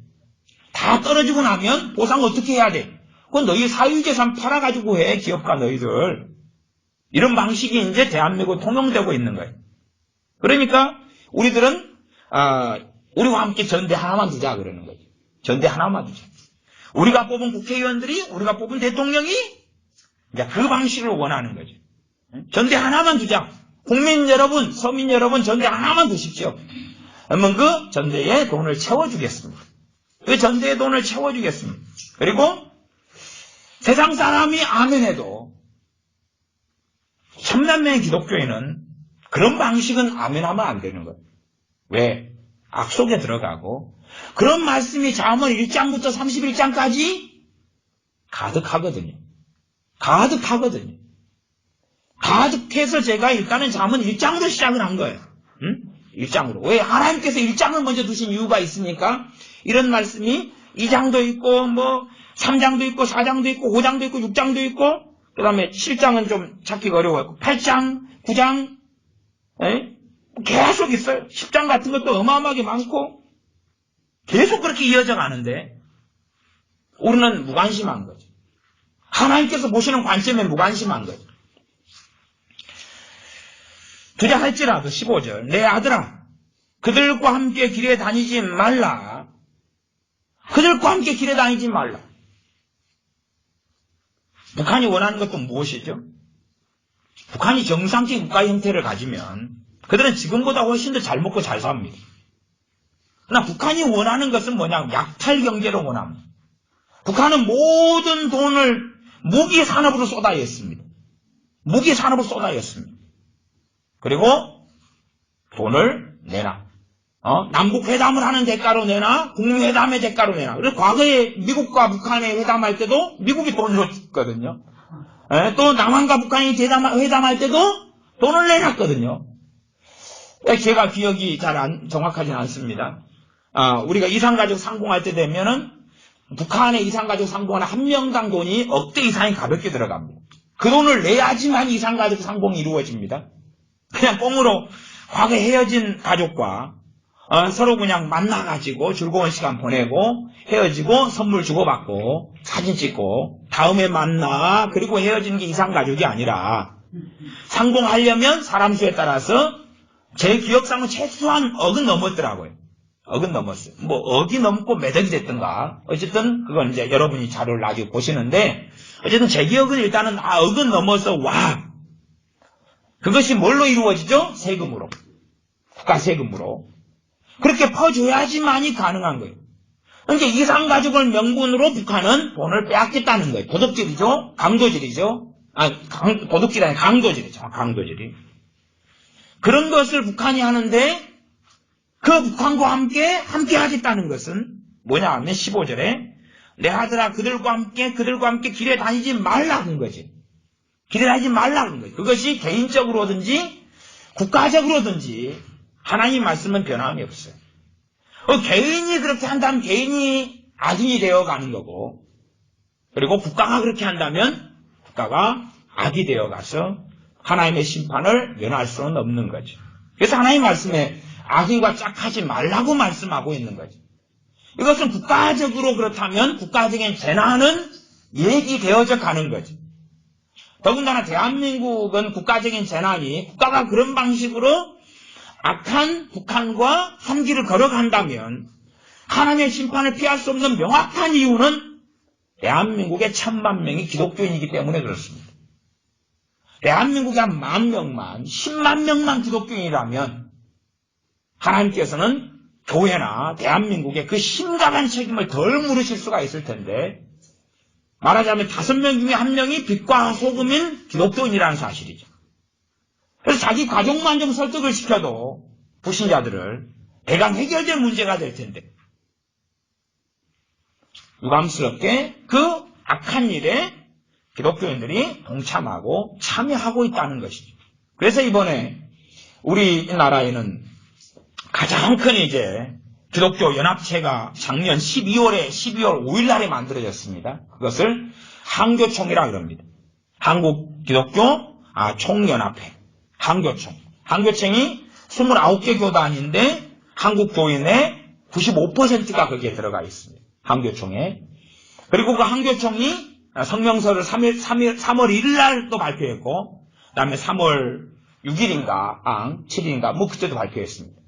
다 떨어지고 나면 보상 어떻게 해야 돼? 그건 너희 사유재산 팔아가지고 해. 기업가 너희들. 이런 방식이 이제 대한민국에 통용되고 있는 거예요. 그러니까 우리들은 우리와 함께 전대 하나만 두자 그러는 거죠. 전대 하나만 두자. 우리가 뽑은 국회의원들이, 우리가 뽑은 대통령이 이제 그 방식을 원하는 거죠. 전대 하나만 두자. 국민 여러분, 서민 여러분, 전대 하나만 두십시오. 그러면 그 전대에 돈을 채워주겠습니다. 그 전대에 돈을 채워주겠습니다. 그리고 세상 사람이 아멘해도 천만명의 기독교인은 그런 방식은 아멘하면 안 되는 거예요. 왜? 악속에 들어가고 그런 말씀이 잠언 1장부터 31장까지 가득하거든요. 가득하거든요. 가득해서 제가 일단은 잠언 1장으로 시작을 한 거예요. 1장으로. 왜? 하나님께서 1장을 먼저 두신 이유가 있으니까 이런 말씀이 2장도 있고 3장도 있고 4장도 있고 5장도 있고 6장도 있고 그 다음에 7장은 좀 찾기가 어려워요. 8장, 9장 계속 있어요. 10장 같은 것도 어마어마하게 많고 계속 그렇게 이어져 가는데 우리는 무관심한 거죠. 하나님께서 보시는 관점에 무관심한 거죠. 투자할지라도 15절 내 아들아 그들과 함께 길에 다니지 말라. 그들과 함께 길에 다니지 말라. 북한이 원하는 것도 무엇이죠? 북한이 정상적인 국가 형태를 가지면 그들은 지금보다 훨씬 더 잘 먹고 잘 삽니다. 그러나 북한이 원하는 것은 뭐냐면 약탈 경제를 원합니다. 북한은 모든 돈을 무기 산업으로 쏟아였습니다. 무기 산업으로 쏟아였습니다. 그리고 돈을 내놔. 남북 회담을 하는 대가로 내놔. 북미 회담의 대가로 내놔. 그래서 과거에 미국과 북한의 회담할 때도 미국이 돈을 줬거든요. 또 남한과 북한이 회담할 때도 돈을 내놨거든요. 제가 기억이 잘 정확하진 않습니다. 우리가 이산가족 상봉할 때 되면은 북한의 이산가족 상봉하는 한 명당 돈이 억대 이상이 가볍게 들어갑니다. 그 돈을 내야지만 이산가족 상봉이 이루어집니다. 그냥 꽁으로 과거에 헤어진 가족과 서로 그냥 만나가지고 즐거운 시간 보내고 헤어지고 선물 주고받고 사진 찍고 다음에 만나 그리고 헤어지는 게 이산가족이 아니라 상봉하려면 사람 수에 따라서 제 기억상은 최소한 억은 넘었더라고요. 억은 넘었어요. 억이 넘고 몇 억이 됐던가. 어쨌든 그건 이제 여러분이 자료를 나중에 보시는데 어쨌든 제 기억은 일단은 억은 넘어서 그것이 뭘로 이루어지죠? 세금으로. 국가 세금으로. 그렇게 퍼줘야지만이 가능한 거예요. 그러니까 이산가족을 명분으로 북한은 돈을 빼앗겠다는 거예요. 도둑질이죠? 강도질이죠? 도둑질이 아니라 강도질이죠. 강도질이. 그런 것을 북한이 하는데 그 북한과 함께 하겠다는 것은 뭐냐 하면 15절에 내 아들아 그들과 함께 길에 다니지 말라는 거지. 길에 다니지 말라는 거지. 그것이 개인적으로든지 국가적으로든지 하나님 말씀은 변함이 없어요. 개인이 그렇게 한다면 개인이 악인이 되어가는 거고, 그리고 국가가 그렇게 한다면 국가가 악이 되어가서 하나님의 심판을 면할 수는 없는 거죠. 그래서 하나님 말씀에 악인과 짝하지 말라고 말씀하고 있는 거죠. 이것은 국가적으로 그렇다면 국가적인 재난은 얘기되어져 가는 거죠. 더군다나 대한민국은 국가적인 재난이 국가가 그런 방식으로 악한 북한과 한 길을 걸어간다면 하나님의 심판을 피할 수 없는 명확한 이유는 대한민국의 1000만 명이 기독교인이기 때문에 그렇습니다. 대한민국의 한 10,000명만 10만 명만 기독교인이라면 하나님께서는 교회나 대한민국의 그 심각한 책임을 덜 물으실 수가 있을 텐데, 말하자면 5명 중에 1명이 빛과 소금인 기독교인이라는 사실이죠. 그래서 자기 가족만 좀 설득을 시켜도 불신자들을 대강 해결될 문제가 될 텐데, 유감스럽게 그 악한 일에 기독교인들이 동참하고 참여하고 있다는 것이죠. 그래서 이번에 우리나라에는 가장 큰 이제 기독교 연합체가 작년 12월 5일 날에 만들어졌습니다. 그것을 한교총이라 그럽니다. 한국 기독교 총연합회. 한교총. 한교총이 29개 교단인데 한국 교인의 95%가 거기에 들어가 있습니다. 한교총에. 그리고 그 한교총이 성명서를 3월 1일 날 또 발표했고, 그 다음에 3월 6일인가, 7일인가, 그때도 발표했습니다.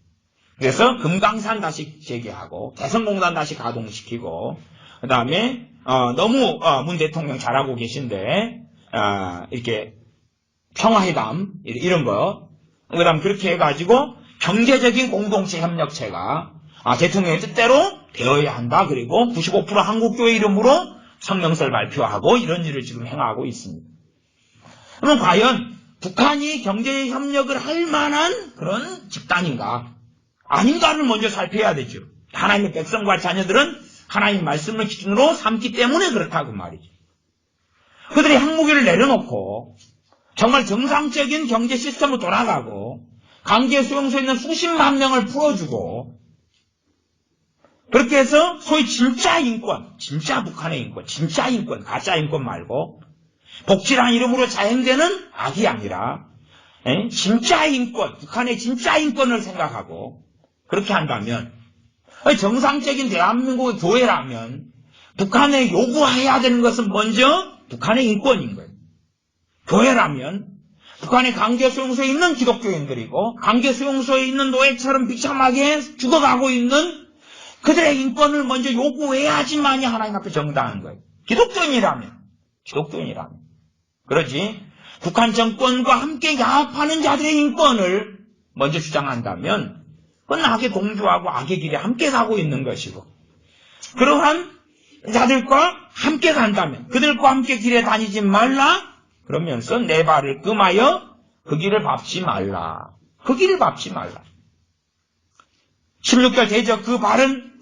그래서 금강산 다시 재개하고, 개성공단 다시 가동시키고, 그 다음에, 너무, 문 대통령 잘하고 계신데, 이렇게, 평화회담, 이런 거, 그 다음 그렇게 해가지고, 경제적인 공동체 협력체가, 대통령의 뜻대로 되어야 한다. 그리고 95% 한국교회 이름으로 성명서를 발표하고, 이런 일을 지금 행하고 있습니다. 그럼 과연, 북한이 경제협력을 할 만한 그런 집단인가? 아닌가를 먼저 살펴야 되죠. 하나님의 백성과 자녀들은 하나님 말씀을 기준으로 삼기 때문에 그렇다고 말이죠. 그들이 핵무기를 내려놓고 정말 정상적인 경제 시스템으로 돌아가고 강제 수용소에 있는 수십만 명을 풀어주고 그렇게 해서 소위 진짜 인권, 진짜 북한의 인권, 진짜 인권, 가짜 인권 말고 복지라는 이름으로 자행되는 악이 아니라 진짜 인권, 북한의 진짜 인권을 생각하고 그렇게 한다면 정상적인 대한민국의 교회라면 북한에 요구해야 되는 것은 먼저 북한의 인권인 거예요. 교회라면 북한의 강제수용소에 있는 기독교인들이고 강제수용소에 있는 노예처럼 비참하게 죽어가고 있는 그들의 인권을 먼저 요구해야지만이 하나님 앞에 정당한 거예요. 기독교인이라면. 그러지 북한 정권과 함께 야합하는 자들의 인권을 먼저 주장한다면 그건 악의 동조하고 악의 길에 함께 가고 있는 것이고 그러한 자들과 함께 간다면 그들과 함께 길에 다니지 말라 그러면서 내 발을 끔하여 그 길을 밟지 말라. 그 길을 밟지 말라. 16절 대적 그 발은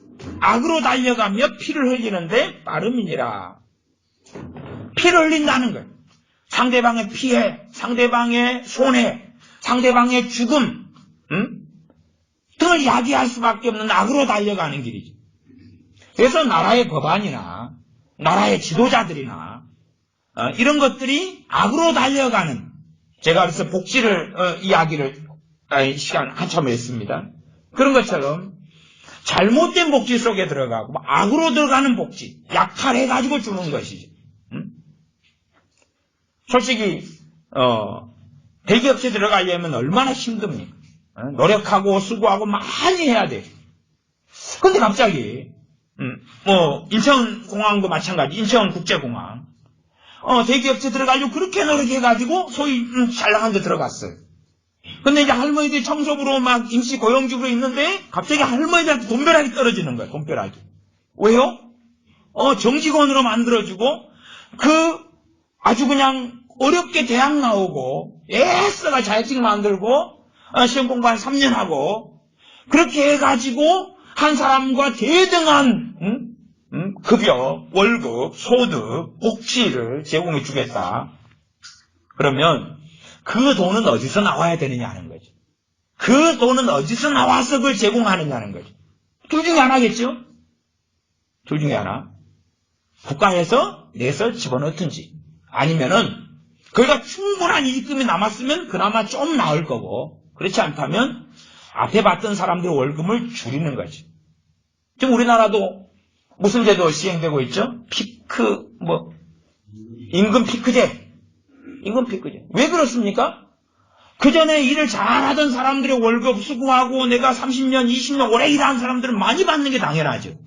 악으로 달려가며 피를 흘리는데 빠름이니라. 피를 흘린다는 거예요. 상대방의 피해, 상대방의 손해, 상대방의 죽음 등을 야기할 수밖에 없는 악으로 달려가는 길이죠. 그래서 나라의 법안이나 나라의 지도자들이나 이런 것들이 악으로 달려가는 제가 그래서 복지를 이야기를 시간 한참 했습니다. 그런 것처럼 잘못된 복지 속에 들어가고 악으로 들어가는 복지, 약탈해가지고 주는 것이죠. 솔직히 대기업체 들어가려면 얼마나 힘듭니까? 노력하고 수고하고 많이 해야 돼요. 그런데 갑자기 인천공항도 마찬가지, 인천국제공항 대기업체 들어가려고 그렇게 노력해가지고 소위 잘 나간 데 들어갔어요. 근데 이제 할머니들이 청소부로 막 임시 고용직으로 있는데 갑자기 할머니들한테 돈벼락이 떨어지는 거예요. 돈벼락이. 왜요? 정직원으로 만들어주고 아주 그냥 어렵게 대학 나오고 애써가 자격증 만들고 시험 공부 한 3년 하고 그렇게 해가지고 한 사람과 대등한 급여, 월급, 소득, 복지를 제공해 주겠다. 그러면 그 돈은 어디서 나와야 되느냐는 거죠. 그 돈은 어디서 나와서 그걸 제공하느냐는 거죠. 둘 중에 하나겠죠? 둘 중에 하나. 국가에서 내서 집어넣든지 아니면은 거기가 충분한 이익금이 남았으면 그나마 좀 나을 거고 그렇지 않다면 앞에 받던 사람들의 월급을 줄이는 거지. 지금 우리나라도 무슨 제도 시행되고 있죠? 임금 피크제. 임금 피크제. 왜 그렇습니까? 그 전에 일을 잘하던 사람들의 월급 수고하고 내가 30년, 20년 오래 일한 사람들은 많이 받는 게 당연하죠.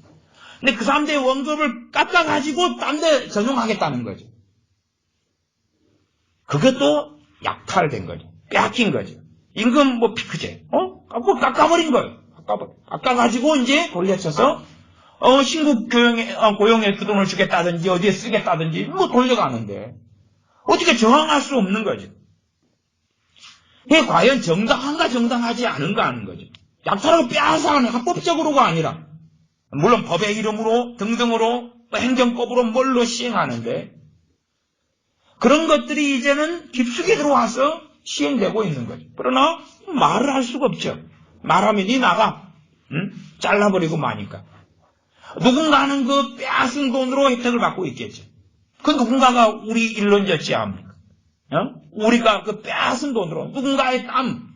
근데 그 사람들의 월급을 깎아가지고 딴 데 전용하겠다는 거죠. 그것도 약탈된 거죠. 빼앗긴 거죠. 임금 피크제. 그거 깎아버린 거예요. 깎아가지고 이제 돌려쳐서, 신국 고용에 그 돈을 주겠다든지, 어디에 쓰겠다든지, 돌려가는데, 어떻게 저항할 수 없는 거죠. 이게 과연 정당한가 정당하지 않은가 하는 거죠. 약탈하고 빼앗아가는 합법적으로가 아니라, 물론 법의 이름으로, 등등으로, 행정법으로 뭘로 시행하는데, 그런 것들이 이제는 깊숙이 들어와서 시행되고 있는 거죠. 그러나 말을 할 수가 없죠. 말하면 니 나가. 잘라버리고 마니까. 누군가는 그 빼앗은 돈으로 혜택을 받고 있겠죠. 그 누군가가 우리 일론졌지 않습니까? 우리가 그 빼앗은 돈으로 누군가의 땀,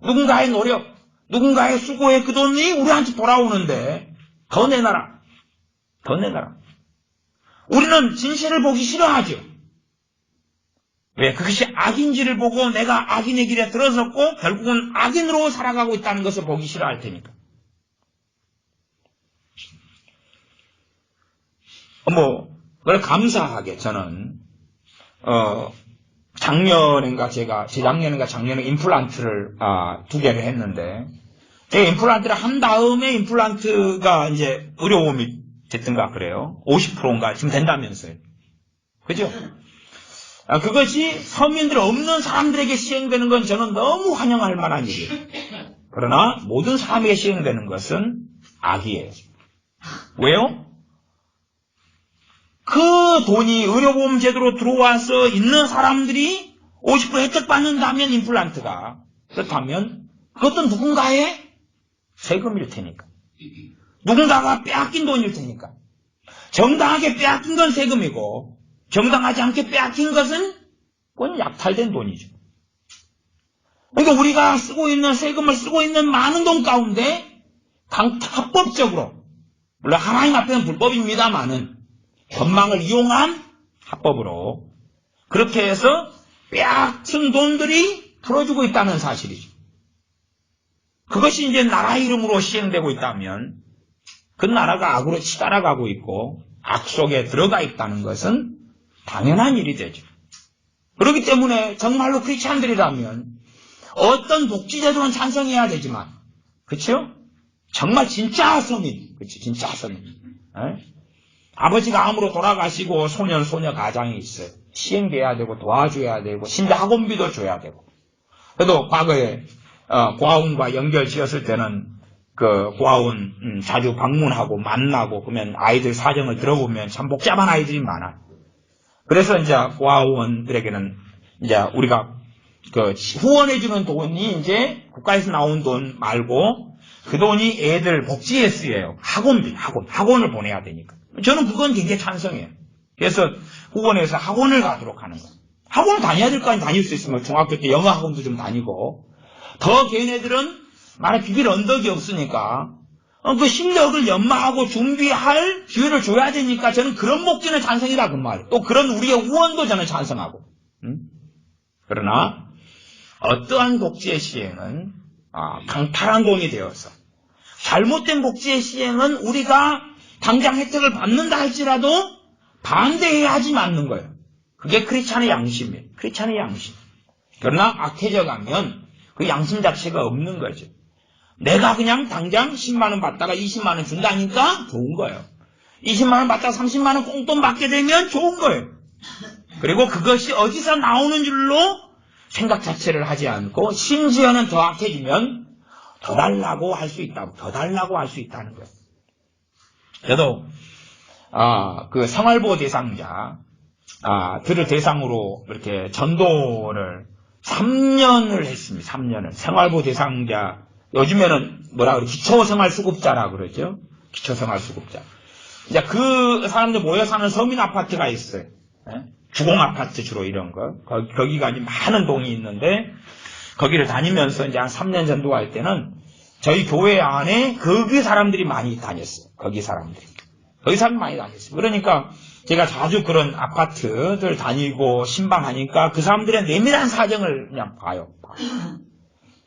누군가의 노력, 누군가의 수고의 그 돈이 우리한테 돌아오는데 더 내놔라. 더 내놔라. 우리는 진실을 보기 싫어하죠. 왜? 그것이 악인지를 보고 내가 악인의 길에 들어섰고 결국은 악인으로 살아가고 있다는 것을 보기 싫어할 테니까. 그걸 감사하게 저는 작년에 임플란트를 2개를 했는데 제가 임플란트를 한 다음에 임플란트가 이제 의료보험이 됐든가 그래요. 50%인가 지금 된다면서요. 그죠? 그것이 서민들 없는 사람들에게 시행되는 건 저는 너무 환영할 만한 일이에요. 그러나 모든 사람에게 시행되는 것은 악이에요. 왜요? 그 돈이 의료보험 제도로 들어와서 있는 사람들이 50% 혜택 받는다면 임플란트가 그렇다면 그것도 누군가의 세금일 테니까. 누군가가 빼앗긴 돈일 테니까. 정당하게 빼앗긴 건 세금이고 정당하지 않게 빼앗긴 것은 그건 약탈된 돈이죠. 그러니까 우리가 쓰고 있는 세금을 쓰고 있는 많은 돈 가운데 합법적으로 물론 하나님 앞에는 불법입니다만은 법망을 이용한 합법으로 그렇게 해서 빼앗은 돈들이 풀어주고 있다는 사실이죠. 그것이 이제 나라 이름으로 시행되고 있다면 그 나라가 악으로 치달아가고 있고 악 속에 들어가 있다는 것은 당연한 일이 되죠. 그렇기 때문에 정말로 크리스찬들이라면 어떤 복지제도는 찬성해야 되지만 그렇죠? 정말 진짜 서민, 그렇지? 진짜 서민. 아버지가 암으로 돌아가시고 소년, 소녀 가장이 있어요. 시행돼야 되고 도와줘야 되고 신자 학원비도 줘야 되고. 그래도 과거에 고아원과 연결 지었을 때는 그 고아원 자주 방문하고 만나고 그러면 아이들 사정을 들어보면 참 복잡한 아이들이 많아. 그래서 이제 고아원들에게는 이제 우리가 그 후원해주는 돈이 이제 국가에서 나온 돈 말고 그 돈이 애들 복지에 쓰여요. 학원비, 학원을 보내야 되니까. 저는 그건 굉장히 찬성해요. 그래서 후원해서 학원을 가도록 하는 거예요. 학원을 다녀야 될 거 아니에요. 다닐 수 있으면 중학교 때 영어 학원도 좀 다니고 더 걔네들은 만약 비빌 언덕이 없으니까 그 실력을 연마하고 준비할 기회를 줘야 되니까 저는 그런 목적의 찬성이다 그 말이에요. 또 그런 우리의 후원도 저는 찬성하고. 그러나 어떠한 복지의 시행은 강탈한 돈이 되어서 잘못된 복지의 시행은 우리가 당장 혜택을 받는다 할지라도 반대해야 하지 않는 거예요. 그게 크리스찬의 양심이에요. 크리스찬의 양심. 그러나 악해져 가면 그 양심 자체가 없는 거죠. 내가 그냥 당장 10만원 받다가 20만원 준다니까 좋은 거예요. 20만원 받다가 30만원 꽁돈 받게 되면 좋은 거예요. 그리고 그것이 어디서 나오는 줄로 생각 자체를 하지 않고 심지어는 더 악해지면 더 달라고 할 수 있다고, 더 달라고 할 수 있다는 거예요. 저도, 그 생활보호 대상자, 들을 대상으로 이렇게 전도를 3년을 했습니다. 3년을. 생활보호 대상자, 요즘에는 기초생활수급자라 그러죠. 기초생활수급자. 이제 그 사람들 모여 사는 서민 아파트가 있어요. 주공 아파트 주로 이런 거. 거기가 이제 많은 동이 있는데, 거기를 다니면서 이제 한 3년 전도 할 때는 저희 교회 안에 거기 사람들이 많이 다녔어요. 거기 사람들이 많이 다녔어요. 그러니까 제가 자주 그런 아파트들 다니고 신방하니까 그 사람들의 내밀한 사정을 그냥 봐요.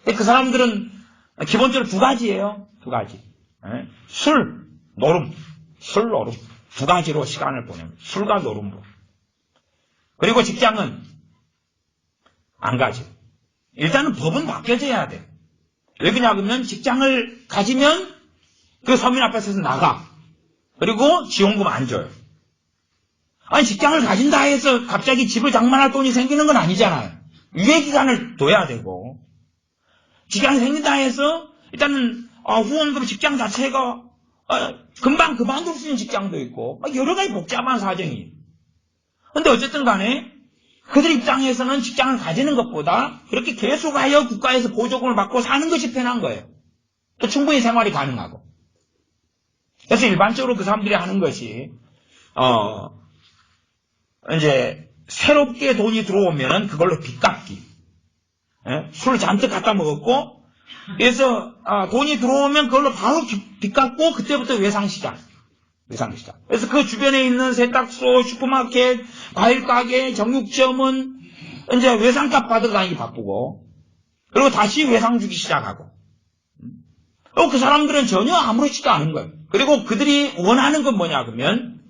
근데 그 사람들은 기본적으로 두 가지예요. 두 가지. 술, 노름. 술, 노름. 두 가지로 시간을 보냅니다. 술과 노름으로. 그리고 직장은 안 가죠. 일단은 법은 바뀌어져야 돼. 왜 그러냐면 직장을 가지면 그 서민 아파트에서 나가. 그리고 지원금 안 줘요. 아니 직장을 가진다 해서 갑자기 집을 장만할 돈이 생기는 건 아니잖아요. 유예기간을 둬야 되고. 직장이 생긴다 해서 일단은 후원금 직장 자체가 금방 그만둘 수 있는 직장도 있고 여러 가지 복잡한 사정이. 근데 어쨌든 간에 그들 입장에서는 직장을 가지는 것보다 그렇게 계속하여 국가에서 보조금을 받고 사는 것이 편한 거예요. 또 충분히 생활이 가능하고. 그래서 일반적으로 그 사람들이 하는 것이 이제 새롭게 돈이 들어오면은 그걸로 빚 갚기. 술 잔뜩 갖다 먹었고 그래서 돈이 들어오면 그걸로 바로 빚 갚고 그때부터 외상시장. 그래서 그 주변에 있는 세탁소, 슈퍼마켓, 과일가게, 정육점은 이제 외상값 받으러 다니기 바쁘고, 그리고 다시 외상 주기 시작하고. 그 사람들은 전혀 아무렇지도 않은 거예요. 그리고 그들이 원하는 건 뭐냐 그러면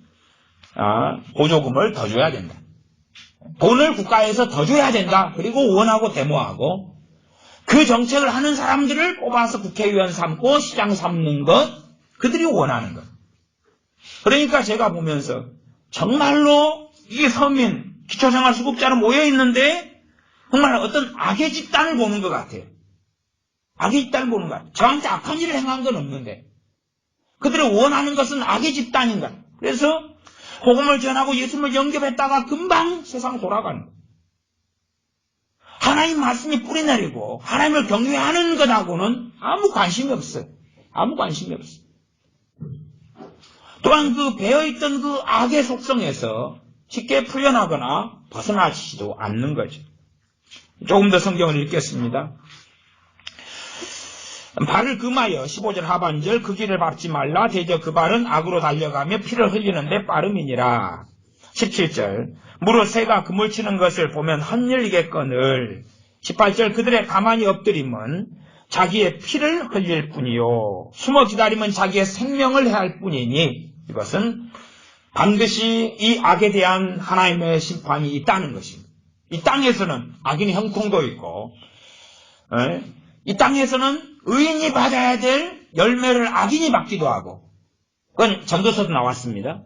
보조금을 더 줘야 된다. 돈을 국가에서 더 줘야 된다. 그리고 원하고 데모하고 그 정책을 하는 사람들을 뽑아서 국회의원 삼고 시장 삼는 것, 그들이 원하는 것. 그러니까 제가 보면서 정말로 이 서민, 기초생활수급자로 모여있는데 정말 어떤 악의 집단을 보는 것 같아요. 악의 집단을 보는 것 같아요. 저한테 악한 일을 행한 건 없는데 그들이 원하는 것은 악의 집단인가. 그래서 복음을 전하고 예수님을 영접했다가 금방 세상 돌아가는 거예요. 하나님 말씀이 뿌리내리고 하나님을 경외하는 것하고는 아무 관심이 없어요. 아무 관심이 없어요. 또한 그 배어있던 그 악의 속성에서 쉽게 풀려나거나 벗어나지도 않는 거죠. 조금 더 성경을 읽겠습니다. 발을 금하여 15절 하반절 그 길을 밟지 말라 대저 그 발은 악으로 달려가며 피를 흘리는데 빠름이니라. 17절 무릇 새가 그물 치는 것을 보면 헛일리겠거늘. 18절 그들의 가만히 엎드림은 자기의 피를 흘릴 뿐이요 숨어 기다림은 자기의 생명을 해할 뿐이니 이것은 반드시 이 악에 대한 하나님의 심판이 있다는 것입니다. 이 땅에서는 악인의 형통도 있고 이 땅에서는 의인이 받아야 될 열매를 악인이 받기도 하고 그건 전도서도 나왔습니다.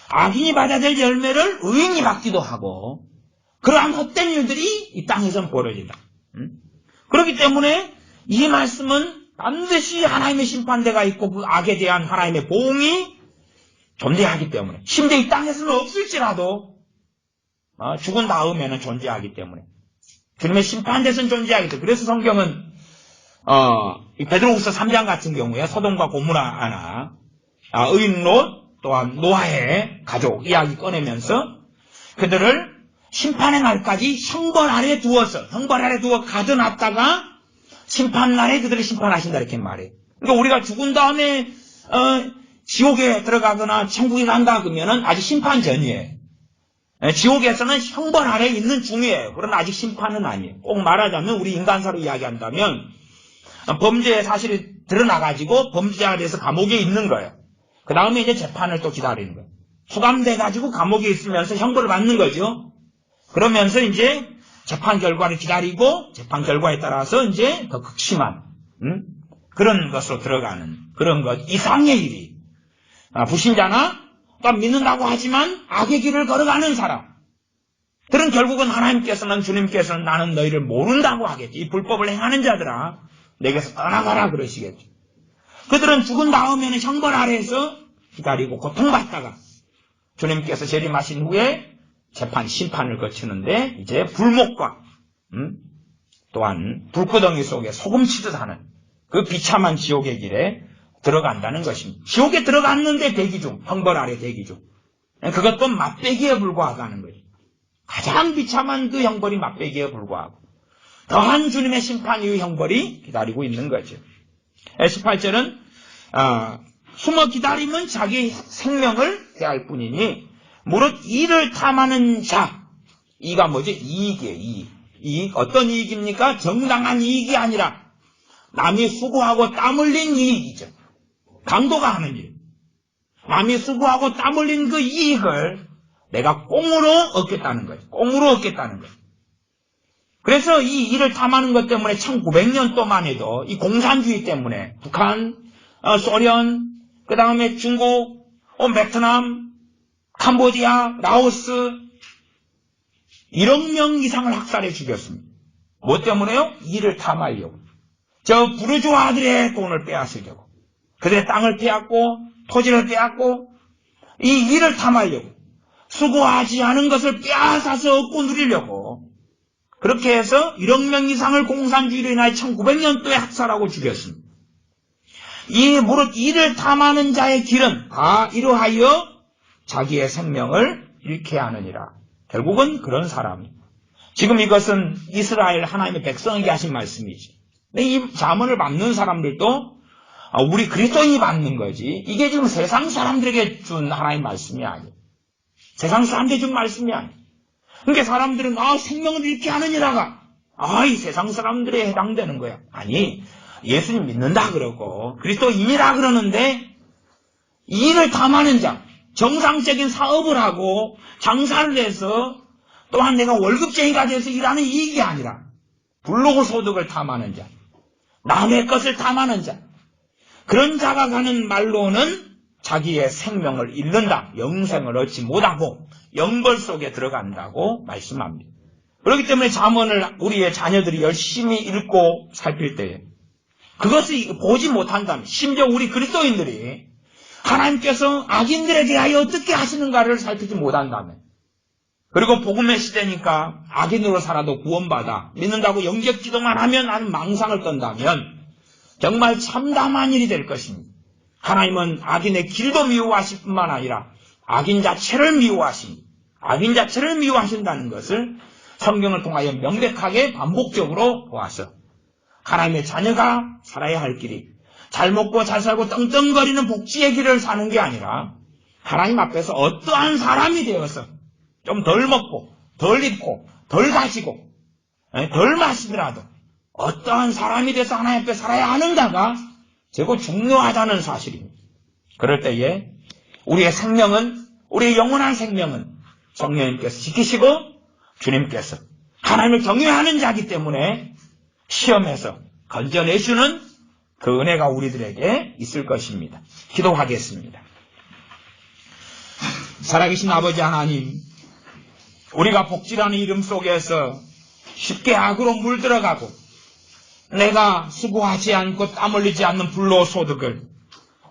악인이 받아야 될 열매를 의인이 받기도 하고 그러한 헛된 일들이 이 땅에서는 벌어진다. 그렇기 때문에 이 말씀은 반드시 하나님의 심판대가 있고 그 악에 대한 하나님의 보응이 존재하기 때문에 심지어 이 땅에서는 없을지라도 죽은 다음에는 존재하기 때문에 주님의 심판대에서는 존재하기 때문에 그래서 성경은 베드로후서 3장 같은 경우에 소돔과 고모라 의인 롯 또한 노아의 가족 이야기 꺼내면서 그들을 심판의 날까지 형벌 아래 두어 가둬놨다가 심판날에 그들을 심판하신다 이렇게 말해요. 그러니까 우리가 죽은 다음에 지옥에 들어가거나 천국에 간다 그러면은 아직 심판 전이에요. 지옥에서는 형벌 아래 있는 중이에요. 그러나 아직 심판은 아니에요. 꼭 말하자면 우리 인간사로 이야기한다면 범죄의 사실이 드러나가지고 범죄자에 대해서 감옥에 있는 거예요. 그 다음에 이제 재판을 또 기다리는 거예요. 수감돼가지고 감옥에 있으면서 형벌을 받는 거죠. 그러면서 이제 재판 결과를 기다리고 재판 결과에 따라서 이제 더 극심한 그런 것으로 들어가는 그런 것 이상의 일이 불신자나 또 믿는다고 하지만 악의 길을 걸어가는 사람 들은 결국은 하나님께서는 주님께서는 나는 너희를 모른다고 하겠지. 이 불법을 행하는 자들아 내게서 떠나가라 그러시겠죠. 그들은 죽은 다음에는 형벌 아래에서 기다리고 고통받다가 주님께서 재림하신 후에 재판, 심판을 거치는데 이제 불목과 또한 불구덩이 속에 소금치듯 하는 그 비참한 지옥의 길에 들어간다는 것입니다. 지옥에 들어갔는데 대기 중, 형벌 아래 대기 중. 그것도 맛배기에 불과하다는 거죠. 가장 비참한 그 형벌이 맛배기에 불과하고 더한 주님의 심판 이후 형벌이 기다리고 있는 거죠. 18절은 숨어 기다리면 자기 생명을 대할 뿐이니 무릇 이를 탐하는 자, 이가 뭐죠? 이익이에요. 이익. 어떤 이익입니까? 정당한 이익이 아니라 남이 수고하고 땀 흘린 이익이죠. 강도가 하는 일. 남이 수고하고 땀 흘린 그 이익을 내가 꽁으로 얻겠다는 거죠. 꽁으로 얻겠다는 거죠. 그래서 이 일을 탐하는 것 때문에 1900년 동안 해도 이 공산주의 때문에 북한, 소련, 그 다음에 중국, 베트남, 캄보디아, 라오스 1억 명 이상을 학살해 죽였습니다. 뭐 때문에요? 일을 탐하려고. 저 부르주아들의 돈을 빼앗으려고. 그들의 땅을 빼앗고 토지를 빼앗고 이 일을 탐하려고. 수고하지 않은 것을 빼앗아서 얻고 누리려고. 그렇게 해서 1억 명 이상을 공산주의로 인하여 1900년도에 학살하고 죽였습니다. 이 무릇 이를 탐하는 자의 길은 다 이러하여 자기의 생명을 잃게 하느니라. 결국은 그런 사람. 지금 이것은 이스라엘 하나님의 백성에게 하신 말씀이지. 근데 이 자문을 받는 사람들도 우리 그리스도인이 받는 거지. 이게 지금 세상 사람들에게 준 하나님의 말씀이 아니에요. 세상 사람들에게 준 말씀이 아니에요. 그러니까 사람들은 생명을 잃게 하느니라가 이 세상 사람들에 해당되는 거야. 아니, 예수님 믿는다 그러고 그리스도인이라 그러는데 이 일을 탐하는 자, 정상적인 사업을 하고 장사를 해서 또한 내가 월급쟁이가 돼서 일하는 이익이 아니라 불로소득을 탐하는 자, 남의 것을 탐하는 자, 그런 자가 가는 말로는 자기의 생명을 잃는다. 영생을 얻지 못하고 영벌 속에 들어간다고 말씀합니다. 그렇기 때문에 잠언을 우리의 자녀들이 열심히 읽고 살필 때에 그것을 보지 못한다면, 심지어 우리 그리스도인들이 하나님께서 악인들에 대하여 어떻게 하시는가를 살피지 못한다면, 그리고 복음의 시대니까 악인으로 살아도 구원받아 믿는다고 영접기도만 하면 하는 망상을 떤다면 정말 참담한 일이 될 것입니다. 하나님은 악인의 길도 미워하실 뿐만 아니라 악인 자체를 미워하십니다. 악인 자체를 미워하신다는 것을 성경을 통하여 명백하게 반복적으로 보아서 하나님의 자녀가 살아야 할 길이 잘 먹고 잘 살고 떵떵거리는 복지의 길을 사는 게 아니라 하나님 앞에서 어떠한 사람이 되어서 좀 덜 먹고 덜 입고 덜 가지고 덜 마시더라도 어떠한 사람이 돼서 하나님 앞에 살아야 하는가가 최고 중요하다는 사실입니다. 그럴 때에 우리의 생명은, 우리의 영원한 생명은 성령님께서 지키시고 주님께서 하나님을 경외하는 자이기 때문에 시험에서 건져내주는 그 은혜가 우리들에게 있을 것입니다. 기도하겠습니다. 살아계신 아버지 하나님, 우리가 복지라는 이름 속에서 쉽게 악으로 물들어가고 내가 수고하지 않고 땀 흘리지 않는 불로소득을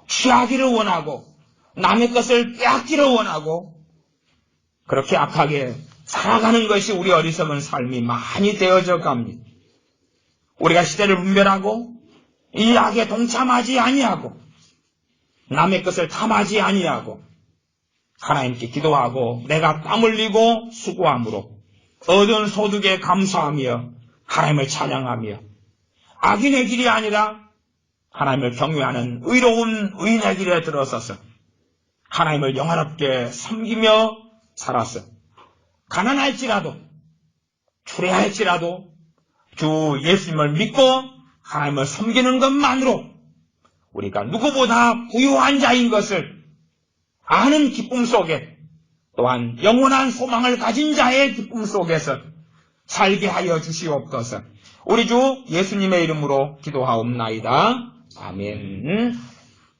취하기를 원하고 남의 것을 빼앗기를 원하고 그렇게 악하게 살아가는 것이 우리 어리석은 삶이 많이 되어져 갑니다. 우리가 시대를 분별하고 이 악에 동참하지 아니하고 남의 것을 탐하지 아니하고 하나님께 기도하고 내가 땀 흘리고 수고함으로 얻은 소득에 감사하며 하나님을 찬양하며 악인의 길이 아니라 하나님을 경외하는 의로운 의인의 길에 들어서서 하나님을 영화롭게 섬기며 살았어. 가난할지라도 추레할지라도 주 예수님을 믿고 하나님을 섬기는 것만으로 우리가 누구보다 부유한 자인 것을 아는 기쁨 속에 또한 영원한 소망을 가진 자의 기쁨 속에서 살게 하여 주시옵소서. 우리 주 예수님의 이름으로 기도하옵나이다. 아멘.